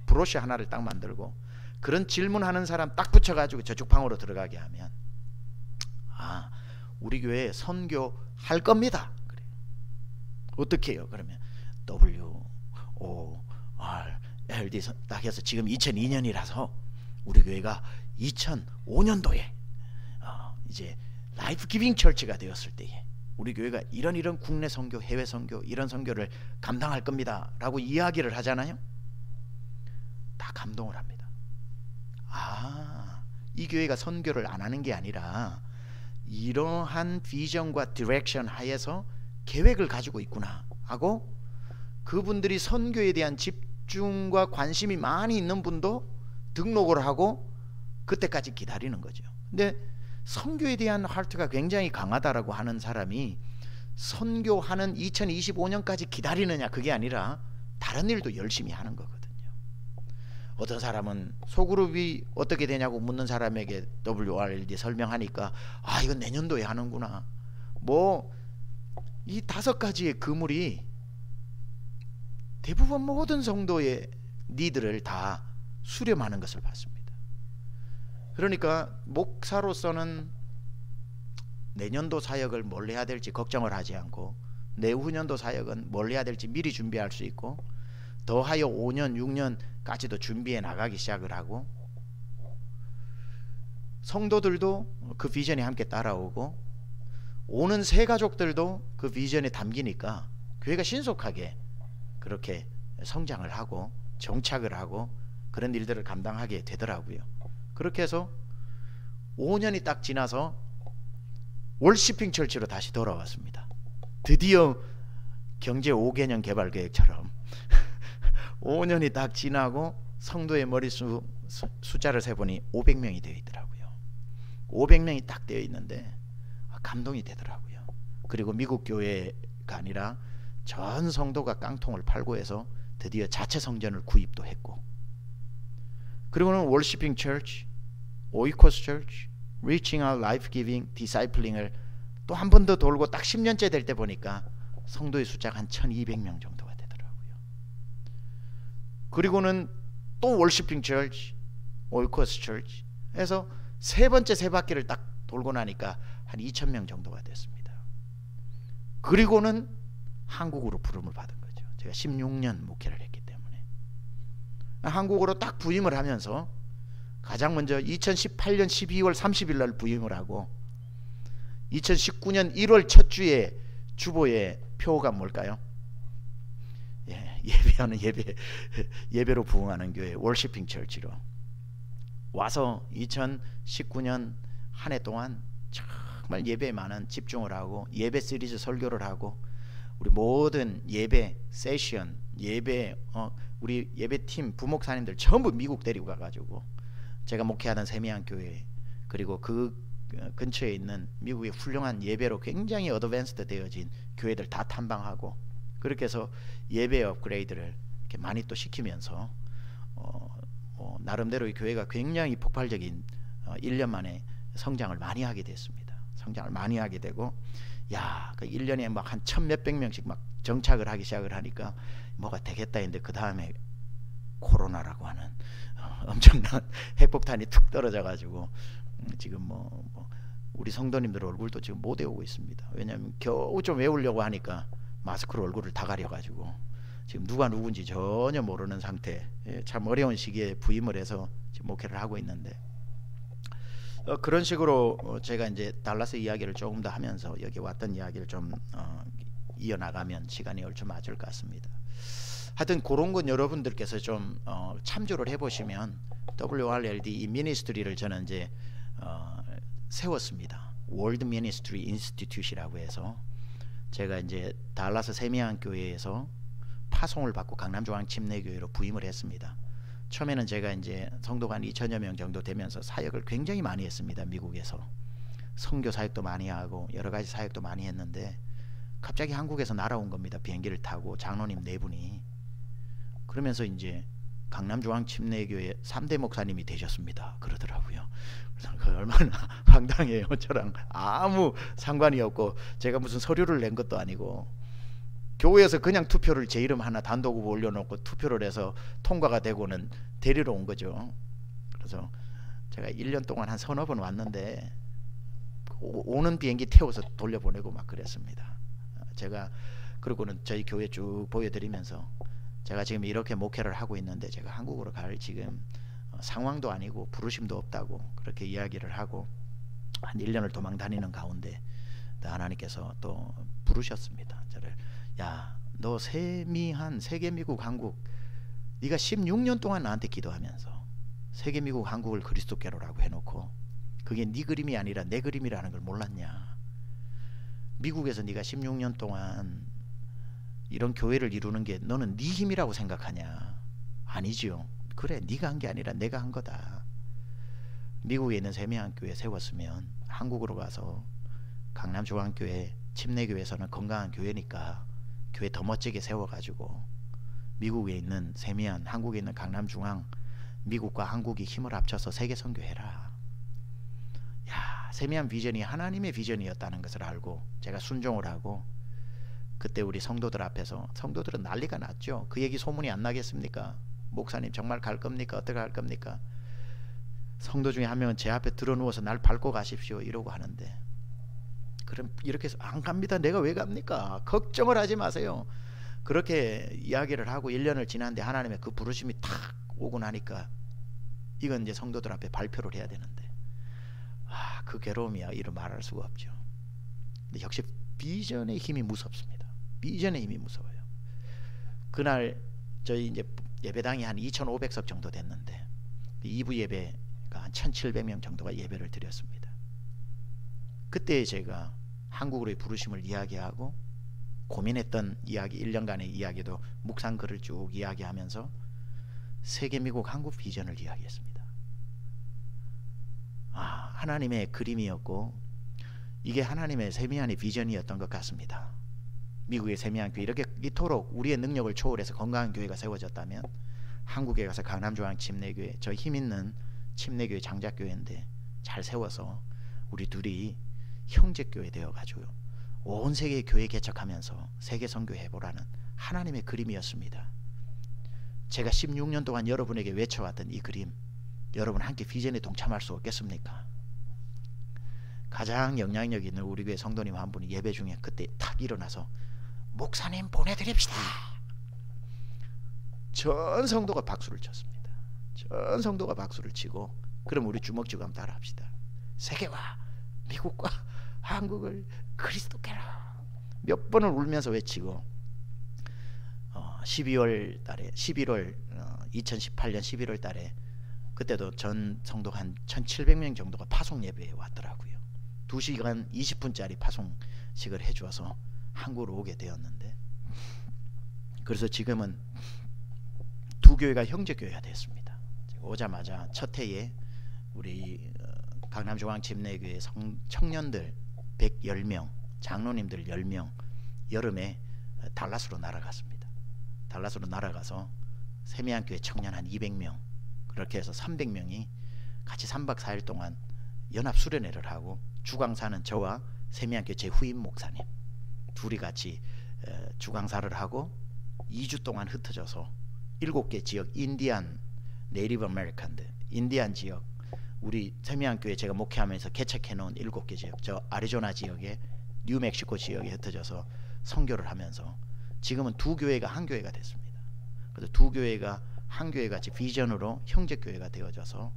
브로셔 하나를 딱 만들고, 그런 질문하는 사람 딱 붙여가지고 저쪽 방으로 들어가게 하면, 우리 교회에 선교할 겁니다. 그래. 어떻게 해요? 그러면 WORLD 딱 해서 지금 2002년이라서 우리 교회가 2005년도에 이제 라이프 기빙 처치가 되었을 때에 우리 교회가 이런 국내 선교, 해외 선교, 이런 선교를 감당할 겁니다 라고 이야기를 하잖아요. 다 감동을 합니다. 이 교회가 선교를 안 하는 게 아니라 이러한 비전과 디렉션 하에서 계획을 가지고 있구나 하고, 그분들이 선교에 대한 집중과 관심이 많이 있는 분도 등록을 하고 그때까지 기다리는 거죠. 근데 선교에 대한 하트가 굉장히 강하다라고 하는 사람이 선교하는 2025년까지 기다리느냐, 그게 아니라 다른 일도 열심히 하는 거거든요. 어떤 사람은 소그룹이 어떻게 되냐고 묻는 사람에게 WRLD 설명하니까 이건 내년도에 하는구나. 이 5가지의 그물이 대부분 모든 성도의 니드를 다 수렴하는 것을 봤습니다. 그러니까 목사로서는 내년도 사역을 뭘 해야 될지 걱정을 하지 않고, 내후년도 사역은 뭘 해야 될지 미리 준비할 수 있고, 더하여 5년 6년까지도 준비해 나가기 시작을 하고, 성도들도 그 비전에 함께 따라오고, 오는 새 가족들도 그 비전에 담기니까 교회가 신속하게 그렇게 성장을 하고 정착을 하고 그런 일들을 감당하게 되더라고요. 그렇게 해서 5년이 딱 지나서 월시핑 철치로 다시 돌아왔습니다. 드디어 경제 5개년 개발 계획처럼 5년이 딱 지나고 성도의 머릿수 숫자를 세보니 500명이 되어 있더라고요. 500명이 딱 되어 있는데 감동이 되더라고요. 그리고 미국 교회가 아니라 전 성도가 깡통을 팔고 해서 드디어 자체 성전을 구입도 했고, 그리고는 월시핑 처치, 오이코스 처치, 리칭 아웃, 라이프 기빙, 디사이플링을 또 한 번 더 돌고 딱 10년째 될 때 보니까 성도의 숫자가 한 1200명 정도가 되더라고요. 그리고는 또 월시핑 처치, 오이코스 처치 해서 세 번째 세 바퀴를 딱 돌고 나니까 한 2000명 정도가 됐습니다. 그리고는 한국으로 부름을 받은 거죠. 제가 16년 목회를 했기 때문에 한국으로 딱 부임을 하면서 가장 먼저 2018년 12월 30일 날 부임을 하고, 2019년 1월 첫 주에 주보의 표가 뭘까요? 예배하는 예배로 부흥하는 교회 월시핑 처치로 와서 2019년 한 해 동안 정말 예배에 많은 집중을 하고 예배 시리즈 설교를 하고, 우리 모든 예배 세션, 예배 우리 예배팀 부목사님들 전부 미국 데리고 가가지고 제가 목회하던 세미양 교회, 그리고 그 근처에 있는 미국의 훌륭한 예배로 굉장히 어드밴스드 되어진 교회들 다 탐방하고, 그렇게 해서 예배 업그레이드를 이렇게 많이 또 시키면서 나름대로 이 교회가 굉장히 폭발적인 1년 만에 성장을 많이 하게 됐습니다. 성장을 많이 하게 되고, 그 1년에 막 한 1000몇백 명씩 막 정착을 하기 시작을 하니까 뭐가 되겠다 했는데, 그 다음에 코로나라고 하는 엄청난 핵폭탄이 툭 떨어져 가지고 지금 우리 성도님들 얼굴도 지금 못 외우고 있습니다. 왜냐하면 겨우 좀 외우려고 하니까 마스크로 얼굴을 다 가려 가지고 지금 누가 누군지 전혀 모르는 상태. 참 어려운 시기에 부임을 해서 지금 목회를 하고 있는데, 그런 식으로 제가 이제 달라스 이야기를 조금 더 하면서 여기 왔던 이야기를 좀 이어나가면 시간이 얼추 맞을 것 같습니다. 하여튼 그런 건 여러분들께서 좀 참조를 해보시면, WRLD 이 미니스트리를 저는 이제 세웠습니다. 월드 미니스트리 인스티튜트라고 해서 제가 이제 달라스 세미양 교회에서 파송을 받고 강남중앙침례교회로 부임을 했습니다. 처음에는 제가 이제 성도가 한 2000여 명 정도 되면서 사역을 굉장히 많이 했습니다. 미국에서 선교 사역도 많이 하고 여러 가지 사역도 많이 했는데, 갑자기 한국에서 날아온 겁니다. 비행기를 타고 장로님 4분이. 그러면서 이제 강남중앙침례교회 3대 목사님이 되셨습니다 그러더라고요. 그래서 그 얼마나 황당해요. 저랑 아무 상관이 없고, 제가 무슨 서류를 낸 것도 아니고, 교회에서 그냥 투표를 제 이름 하나 단독 후보 올려놓고 투표를 해서 통과가 되고는 데리러 온 거죠. 그래서 제가 1년 동안 한 서너 번 왔는데 오는 비행기 태워서 돌려보내고 막 그랬습니다. 제가 그러고는 저희 교회 쭉 보여드리면서 제가 지금 이렇게 목회를 하고 있는데 제가 한국으로 갈 지금 상황도 아니고 부르심도 없다고 그렇게 이야기를 하고 한 1년을 도망 다니는 가운데 하나님께서 또 부르셨습니다. 저를 야, 너 세미한 세계 미국 한국 네가 16년 동안 나한테 기도하면서 세계 미국 한국을 그리스도께로라고 해놓고 그게 네 그림이 아니라 내 그림이라는 걸 몰랐냐? 미국에서 네가 16년 동안 이런 교회를 이루는 게 너는 네 힘이라고 생각하냐? 아니지요. 그래, 네가 한 게 아니라 내가 한 거다. 미국에 있는 세미한교회 세웠으면 한국으로 가서 강남중앙교회 침례교회에서는 건강한 교회니까 교회 더 멋지게 세워가지고 미국에 있는 세미한, 한국에 있는 강남중앙, 미국과 한국이 힘을 합쳐서 세계 선교해라. 야, 세미한 비전이 하나님의 비전이었다는 것을 알고 제가 순종을 하고 그때 우리 성도들 앞에서 성도들은 난리가 났죠. 그 얘기 소문이 안 나겠습니까? 목사님 정말 갈 겁니까? 어떻게 할 겁니까? 성도 중에 한 명은 제 앞에 들어누워서 날 밟고 가십시오 이러고 하는데 그럼 이렇게 해서 안 갑니다. 내가 왜 갑니까? 걱정을 하지 마세요. 그렇게 이야기를 하고 1년을 지났는데 하나님의 그 부르심이 탁 오고 나니까 이건 이제 성도들 앞에 발표를 해야 되는데 그 괴로움이야 이루 말할 수가 없죠. 근데 역시 비전의 힘이 무섭습니다. 비전의 힘이 무서워요. 그날 저희 이제 예배당이 한 2,500석 정도 됐는데 2부 예배가 한 1,700명 정도가 예배를 드렸습니다. 그때 제가 한국으로의 부르심을 이야기하고 고민했던 이야기 1년간의 이야기도 묵상 글을 쭉 이야기하면서 세계 미국 한국 비전을 이야기했습니다. 하나님의 그림이었고 이게 하나님의 세미한의 비전이었던 것 같습니다. 미국의 세미한 교회 이렇게 이토록 우리의 능력을 초월해서 건강한 교회가 세워졌다면 한국에 가서 강남중앙 침례교회 저 힘있는 침례교회 장작교회인데 잘 세워서 우리 둘이 형제교회 되어가지고 온 세계 교회 개척하면서 세계 선교해보라는 하나님의 그림이었습니다. 제가 16년 동안 여러분에게 외쳐왔던 이 그림 여러분 함께 비전에 동참할 수 없겠습니까? 가장 영향력 있는 우리 교회 성도님 한 분이 예배 중에 그때 탁 일어나서 목사님 보내드립시다. 전 성도가 박수를 쳤습니다. 전 성도가 박수를 치고 그럼 우리 주먹 쥐고 한번 따라합시다. 세계와 미국과 한국을 그리스도께로 몇 번을 울면서 외치고 11월 2018년 11월 달에 그때도 전 성도가 한 1,700명 정도가 파송 예배에 왔더라고요. 2시간 20분짜리 파송식을 해주어서 한국으로 오게 되었는데 그래서 지금은 두 교회가 형제교회가 됐습니다. 오자마자 첫 해에 우리 강남중앙침례교회 청년들 110명, 장로님들 10명 여름에 달라스로 날아갔습니다. 달라스로 날아가서 세미한교회 청년 한 200명 그렇게 해서 300명이 같이 3박 4일 동안 연합 수련회를 하고 주강사는 저와 세미한교회 제 후임 목사님 둘이 같이 주강사를 하고 2주 동안 흩어져서 7개 지역 인디안 네이티브 아메리칸들 인디안 지역 우리 세미한교회 제가 목회하면서 개척해 놓은 7개 지역 저 아리조나 지역에 뉴멕시코 지역에 흩어져서 선교를 하면서 지금은 두 교회가 한 교회가 됐습니다. 그래서 두 교회가 한 교회 같이 비전으로 형제 교회가 되어져서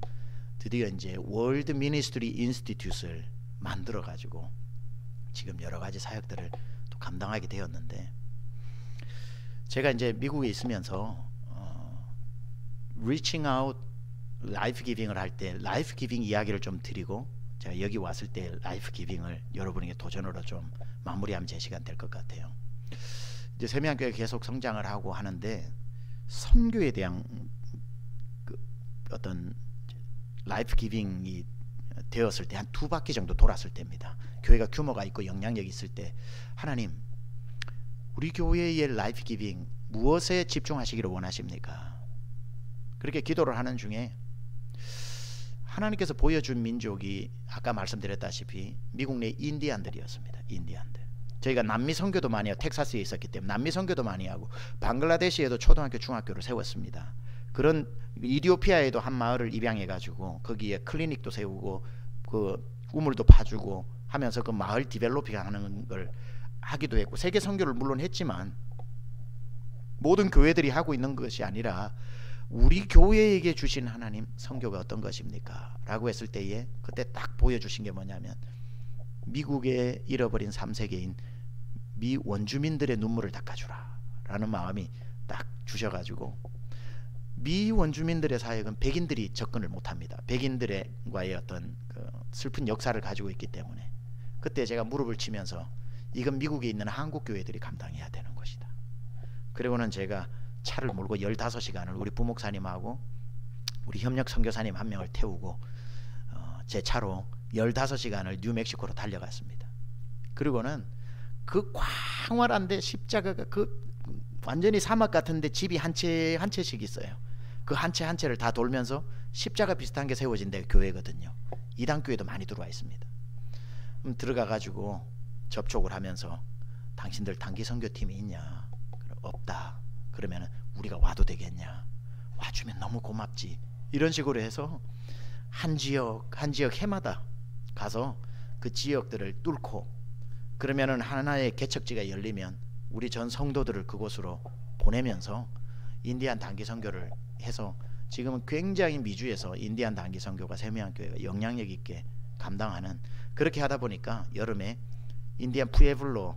드디어 이제 월드 미니스트리 인스티튜트를 만들어 가지고 지금 여러 가지 사역들을 또 감당하게 되었는데 제가 이제 미국에 있으면서 reaching out 라이프 기빙을 할 때 라이프 기빙 이야기를 좀 드리고 제가 여기 왔을 때 라이프 기빙을 여러분에게 도전으로 좀 마무리하면 제 시간 될 것 같아요. 이제 세미한교회 계속 성장을 하고 하는데 선교에 대한 어떤 라이프 기빙이 되었을 때 한 2바퀴 정도 돌았을 때입니다. 교회가 규모가 있고 영향력이 있을 때 하나님 우리 교회의 라이프 기빙 무엇에 집중하시기를 원하십니까? 그렇게 기도를 하는 중에 하나님께서 보여준 민족이 아까 말씀드렸다시피 미국 내 인디안들이었습니다. 인디안들. 저희가 남미 선교도 많이 하고 텍사스에 있었기 때문에 남미 선교도 많이 하고 방글라데시에도 초등학교 중학교를 세웠습니다. 그런 이디오피아에도 한 마을을 입양해 가지고 거기에 클리닉도 세우고 그 우물도 파주고 하면서 그 마을 디벨로핑 하는 걸 하기도 했고, 세계 선교를 물론 했지만 모든 교회들이 하고 있는 것이 아니라 우리 교회에게 주신 하나님 선교가 어떤 것입니까? 라고 했을 때에 그때 딱 보여주신 게 뭐냐면, 미국에 잃어버린 3세계인 미 원주민들의 눈물을 닦아주라 라는 마음이 딱 주셔가지고, 미 원주민들의 사역은 백인들이 접근을 못합니다. 백인들과의 어떤 그 슬픈 역사를 가지고 있기 때문에 그때 제가 무릎을 치면서 이건 미국에 있는 한국 교회들이 감당해야 되는 것이다. 그리고는 제가 차를 몰고 15시간을 우리 부목사님하고 우리 협력 선교사님 한 명을 태우고 제 차로 15시간을 뉴멕시코로 달려갔습니다. 그리고는 그 광활한데 십자가가 그 완전히 사막 같은데 집이 한 채씩 있어요. 그 한 채 한 채를 다 돌면서 십자가 비슷한 게 세워진 데 교회거든요. 이단 교회도 많이 들어와 있습니다. 들어가 가지고 접촉을 하면서 당신들 단기 선교팀이 있냐? 없다. 그러면 우리가 와도 되겠냐? 와주면 너무 고맙지. 이런 식으로 해서 한 지역 해마다 가서 그 지역들을 뚫고, 그러면은 하나의 개척지가 열리면 우리 전 성도들을 그곳으로 보내면서 인디안 단기 선교를 해서 지금은 굉장히 미주에서 인디안 단기 선교가 세미안교회가 영향력 있게 감당하는, 그렇게 하다 보니까 여름에 인디안 푸에블로,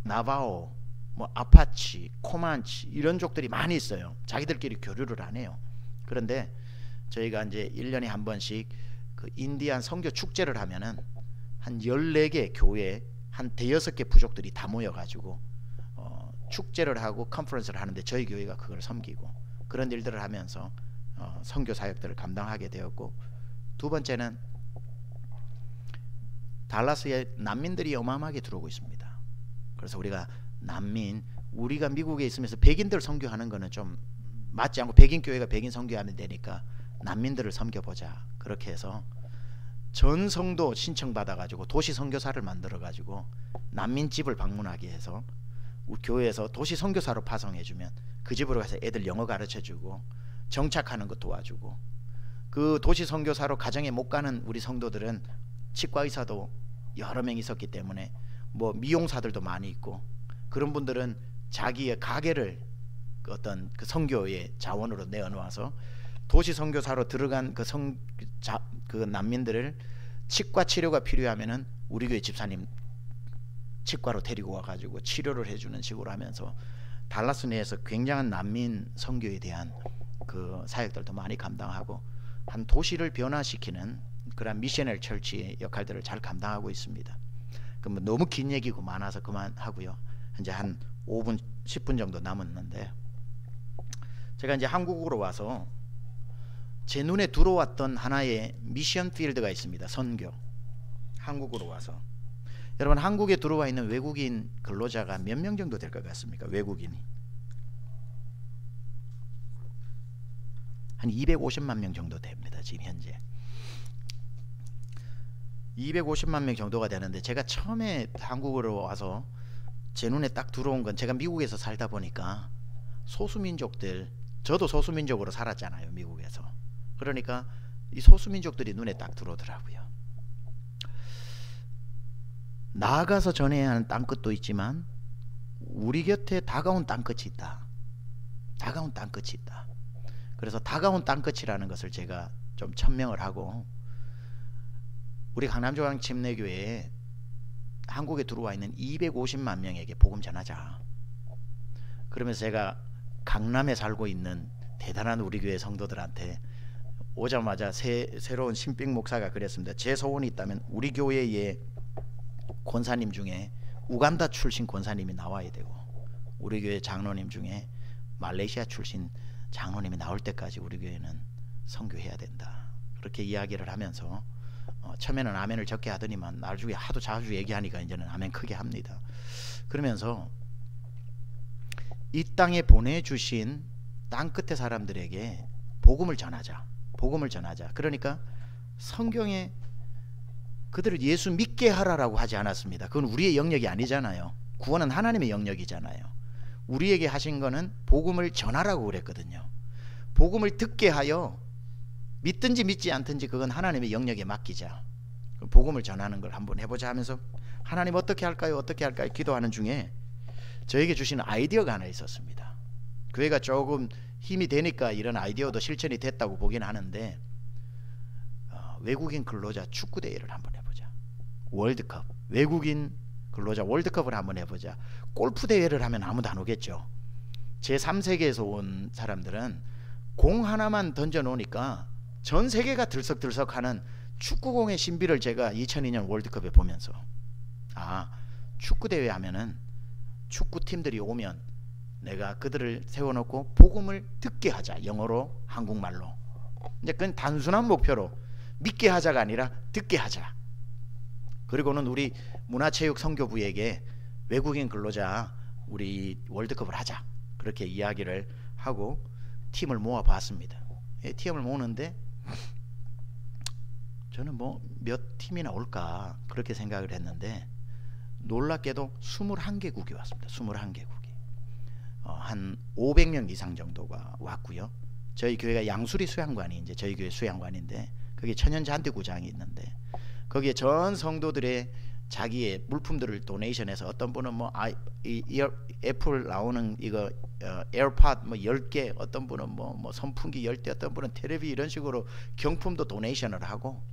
나바오, 뭐 아파치, 코만치 이런 족들이 많이 있어요. 자기들끼리 교류를 안 해요. 그런데 저희가 이제 1년에 한 번씩 그 인디안 선교 축제를 하면은 한 14개 교회 한 대여섯 개 부족들이 다 모여가지고 축제를 하고 컨퍼런스를 하는데 저희 교회가 그걸 섬기고 그런 일들을 하면서 선교 사역들을 감당하게 되었고, 두 번째는 달라스에 난민들이 어마어마하게 들어오고 있습니다. 그래서 우리가 우리가 미국에 있으면서 백인들 선교하는 거는 좀 맞지 않고, 백인 교회가 백인 선교하면 되니까 난민들을 섬겨보자. 그렇게 해서 전 성도 신청받아 가지고 도시 선교사를 만들어 가지고 난민집을 방문하게 해서 우리 교회에서 도시 선교사로 파송해주면 그 집으로 가서 애들 영어 가르쳐주고 정착하는 거 도와주고, 그 도시 선교사로 가정에 못 가는 우리 성도들은 치과 의사도 여러 명 있었기 때문에 뭐 미용사들도 많이 있고, 그런 분들은 자기의 가게를 어떤 그 선교의 자원으로 내어놓아서 도시 선교사로 들어간 그 난민들을 치과 치료가 필요하면은 우리 교회 집사님 치과로 데리고 와가지고 치료를 해주는 식으로 하면서 달라스 내에서 굉장한 난민 선교에 대한 그 사역들도 많이 감당하고 한 도시를 변화시키는 그런 미셔널 철치의 역할들을 잘 감당하고 있습니다. 그럼 너무 긴 얘기고 많아서 그만하고요. 이제 한 5분 10분 정도 남았는데, 제가 이제 한국으로 와서 제 눈에 들어왔던 하나의 미션 필드가 있습니다. 선교. 한국으로 와서 여러분, 한국에 들어와 있는 외국인 근로자가 몇 명 정도 될 것 같습니까? 외국인이 한 250만 명 정도 됩니다. 지금 현재 250만 명 정도가 되는데, 제가 처음에 한국으로 와서 제 눈에 딱 들어온 건, 제가 미국에서 살다 보니까 소수민족들, 저도 소수민족으로 살았잖아요, 미국에서. 그러니까 이 소수민족들이 눈에 딱 들어오더라고요. 나아가서 전해야 하는 땅끝도 있지만 우리 곁에 다가온 땅끝이 있다. 다가온 땅끝이 있다. 그래서 다가온 땅끝이라는 것을 제가 좀 천명을 하고, 우리 강남조강 침례교회에 한국에 들어와 있는 250만 명에게 복음 전하자. 그러면서 제가 강남에 살고 있는 대단한 우리 교회 성도들한테 오자마자 새로운 신빙 목사가 그랬습니다. 제 소원이 있다면 우리 교회의 권사님 중에 우간다 출신 권사님이 나와야 되고, 우리 교회 장로님 중에 말레이시아 출신 장로님이 나올 때까지 우리 교회는 선교해야 된다. 그렇게 이야기를 하면서 처음에는 아멘을 적게 하더니만 나중에 하도 자주 얘기하니까 이제는 아멘 크게 합니다. 그러면서 이 땅에 보내주신 땅끝의 사람들에게 복음을 전하자. 복음을 전하자. 그러니까 성경에 그들을 예수 믿게 하라라고 하지 않았습니다. 그건 우리의 영역이 아니잖아요. 구원은 하나님의 영역이잖아요. 우리에게 하신 거는 복음을 전하라고 그랬거든요. 복음을 듣게 하여 믿든지 믿지 않든지 그건 하나님의 영역에 맡기자. 복음을 전하는 걸 한번 해보자 하면서 하나님 어떻게 할까요? 어떻게 할까요? 기도하는 중에 저에게 주시는 아이디어가 하나 있었습니다. 교회가 조금 힘이 되니까 이런 아이디어도 실천이 됐다고 보긴 하는데 외국인 근로자 축구 대회를 한번 해보자. 월드컵, 외국인 근로자 월드컵을 한번 해보자. 골프 대회를 하면 아무도 안 오겠죠. 제3세계에서 온 사람들은 공 하나만 던져 놓으니까 전 세계가 들썩들썩하는 축구공의 신비를 제가 2002년 월드컵에 보면서 축구 대회 하면은 축구팀들이 오면 내가 그들을 세워놓고 복음을 듣게 하자. 영어로 한국말로. 이제 그건 단순한 목표로 믿게 하자가 아니라 듣게 하자. 그리고는 우리 문화체육 선교부에게 외국인 근로자 우리 월드컵을 하자. 그렇게 이야기를 하고 팀을 모아 봤습니다. 팀을 모으는데 저는 뭐 몇 팀이나 올까 그렇게 생각을 했는데 놀랍게도 21개국이 왔습니다. 21개국이 한 500명 이상 정도가 왔고요. 저희 교회가 양수리 수양관이 이제 저희 교회 수양관인데 거기에 천연잔디구장이 있는데 거기에 전 성도들의 자기의 물품들을 도네이션해서 어떤 분은 뭐 애플 나오는 이거 에어팟 뭐 10개, 어떤 분은 뭐 선풍기 10대, 어떤 분은 텔레비 이런 식으로 경품도 도네이션을 하고,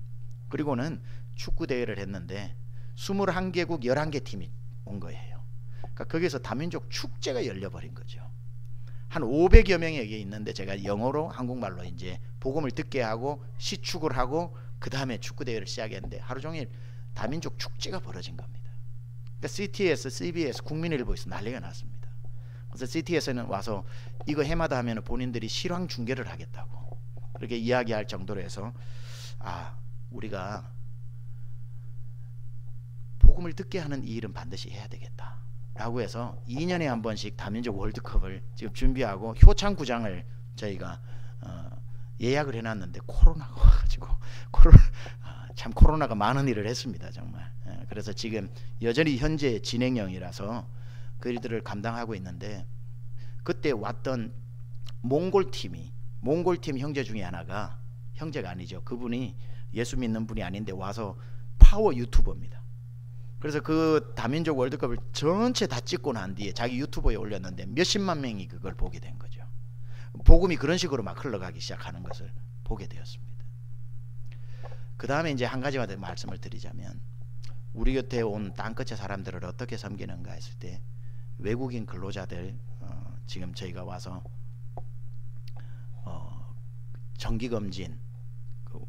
그리고는 축구 대회를 했는데 21개국 11개 팀이 온 거예요. 그러니까 거기서 다민족 축제가 열려버린 거죠. 한 500여 명이 여기 있는데 제가 영어로 한국말로 이제 복음을 듣게 하고 시축을 하고 그 다음에 축구 대회를 시작했는데 하루 종일 다민족 축제가 벌어진 겁니다. 그러니까 CTS, CBS, 국민일보에서 난리가 났습니다. 그래서 CTS는 와서 이거 해마다 하면 본인들이 실황 중계를 하겠다고 그렇게 이야기할 정도로 해서 우리가 복음을 듣게 하는 이 일은 반드시 해야 되겠다 라고 해서 2년에 한 번씩 다민족 월드컵을 지금 준비하고 효창구장을 저희가 예약을 해놨는데 코로나가 와가지고 참 코로나가 많은 일을 했습니다 정말. 그래서 지금 여전히 현재 진행형이라서 그 일들을 감당하고 있는데, 그때 왔던 몽골팀 형제 중에 하나가, 형제가 아니죠, 그분이 예수 믿는 분이 아닌데 와서 파워 유튜버입니다. 그래서 그 다민족 월드컵을 전체 다 찍고 난 뒤에 자기 유튜브에 올렸는데 몇십만 명이 그걸 보게 된 거죠. 복음이 그런 식으로 막 흘러가기 시작하는 것을 보게 되었습니다. 그 다음에 이제 한 가지만 더 말씀을 드리자면, 우리 곁에 온 땅끝의 사람들을 어떻게 섬기는가 했을 때 외국인 근로자들 지금 저희가 와서 정기검진,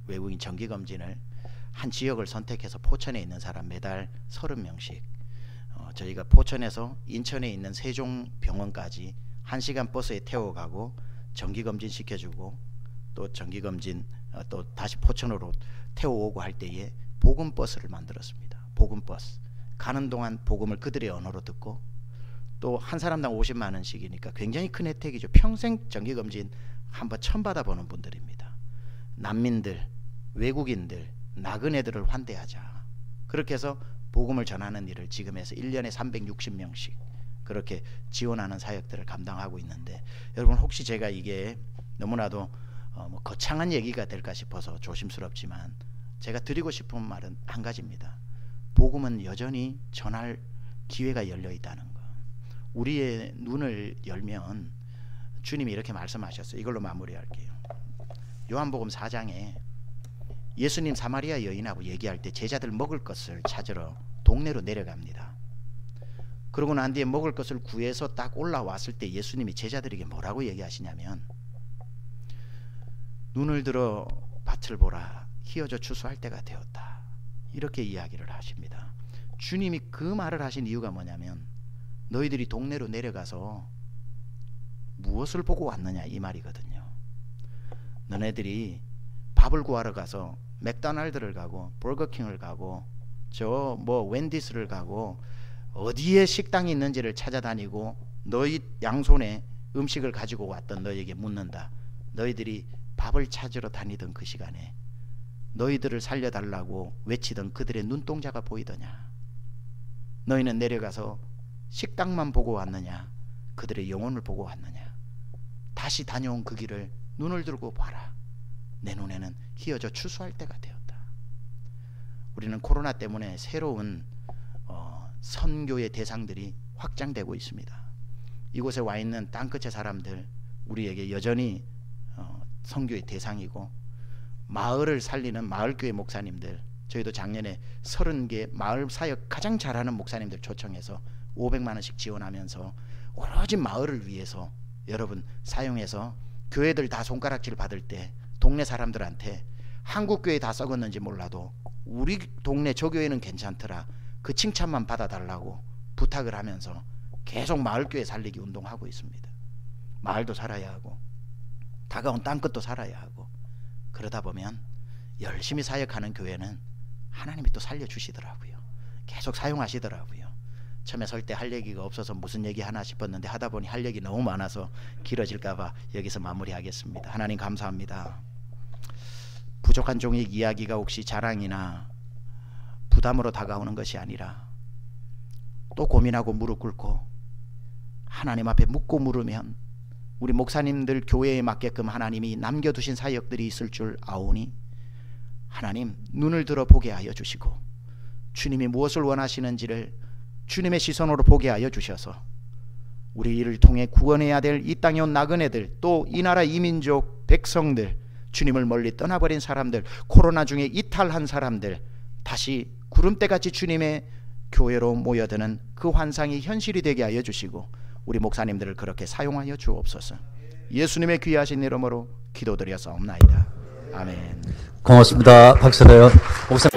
외국인 정기검진을 한 지역을 선택해서 포천에 있는 사람 매달 30명씩 저희가 포천에서 인천에 있는 세종병원까지 1시간 버스에 태워가고 정기검진 시켜주고, 또 정기검진 또 다시 포천으로 태워오고 할 때에 복음버스를 만들었습니다. 복음버스. 가는 동안 복음을 그들의 언어로 듣고, 또 한 사람당 50만 원씩이니까 굉장히 큰 혜택이죠. 평생 정기검진 한번 처음 받아보는 분들입니다. 난민들, 외국인들, 나그네들을 환대하자. 그렇게 해서 복음을 전하는 일을 지금에서 1년에 360명씩 그렇게 지원하는 사역들을 감당하고 있는데, 여러분 혹시 제가 이게 너무나도 뭐 거창한 얘기가 될까 싶어서 조심스럽지만 제가 드리고 싶은 말은 한 가지입니다. 복음은 여전히 전할 기회가 열려 있다는 거. 우리의 눈을 열면 주님이 이렇게 말씀하셨어요. 이걸로 마무리할게요. 요한복음 4장에 예수님 사마리아 여인하고 얘기할 때 제자들 먹을 것을 찾으러 동네로 내려갑니다. 그러고 난 뒤에 먹을 것을 구해서 딱 올라왔을 때 예수님이 제자들에게 뭐라고 얘기하시냐면, 눈을 들어 밭을 보라, 희어져 추수할 때가 되었다, 이렇게 이야기를 하십니다. 주님이 그 말을 하신 이유가 뭐냐면, 너희들이 동네로 내려가서 무엇을 보고 왔느냐 이 말이거든요. 너네들이 밥을 구하러 가서 맥도날드를 가고 버거킹을 가고 저 뭐 웬디스를 가고 어디에 식당이 있는지를 찾아다니고 너희 양손에 음식을 가지고 왔던 너희에게 묻는다. 너희들이 밥을 찾으러 다니던 그 시간에 너희들을 살려달라고 외치던 그들의 눈동자가 보이더냐? 너희는 내려가서 식당만 보고 왔느냐? 그들의 영혼을 보고 왔느냐? 다시 다녀온 그 길을 눈을 들고 봐라. 내 눈에는 휘어져 추수할 때가 되었다. 우리는 코로나 때문에 새로운 선교의 대상들이 확장되고 있습니다. 이곳에 와 있는 땅끝의 사람들, 우리에게 여전히 선교의 대상이고, 마을을 살리는 마을교회 목사님들, 저희도 작년에 30개 마을 사역 가장 잘하는 목사님들 초청해서 500만 원씩 지원하면서 오로지 마을을 위해서 여러분 사용해서, 교회들 다 손가락질 받을 때 동네 사람들한테 한국 교회 다 썩었는지 몰라도 우리 동네 저 교회는 괜찮더라, 그 칭찬만 받아달라고 부탁을 하면서 계속 마을교회 살리기 운동하고 있습니다. 마을도 살아야 하고 다가온 땅끝도 살아야 하고, 그러다 보면 열심히 사역하는 교회는 하나님이 또 살려주시더라고요. 계속 사용하시더라고요. 처음에 설 때 할 얘기가 없어서 무슨 얘기 하나 싶었는데 하다 보니 할 얘기 너무 많아서 길어질까봐 여기서 마무리하겠습니다. 하나님 감사합니다. 부족한 종의 이야기가 혹시 자랑이나 부담으로 다가오는 것이 아니라 또 고민하고 무릎 꿇고 하나님 앞에 묻고 물으면 우리 목사님들 교회에 맞게끔 하나님이 남겨두신 사역들이 있을 줄 아오니 하나님 눈을 들어 보게 하여 주시고, 주님이 무엇을 원하시는지를 주님의 시선으로 보게 하여 주셔서 우리 이를 통해 구원해야 될 이 땅에 온 나그네들, 또 이 나라 이민족 백성들, 주님을 멀리 떠나버린 사람들, 코로나 중에 이탈한 사람들, 다시 구름대같이 주님의 교회로 모여드는 그 환상이 현실이 되게 하여 주시고 우리 목사님들을 그렇게 사용하여 주옵소서. 예수님의 귀하신 이름으로 기도드렸사옵나이다. 아멘. 고맙습니다. 박수로요. 목사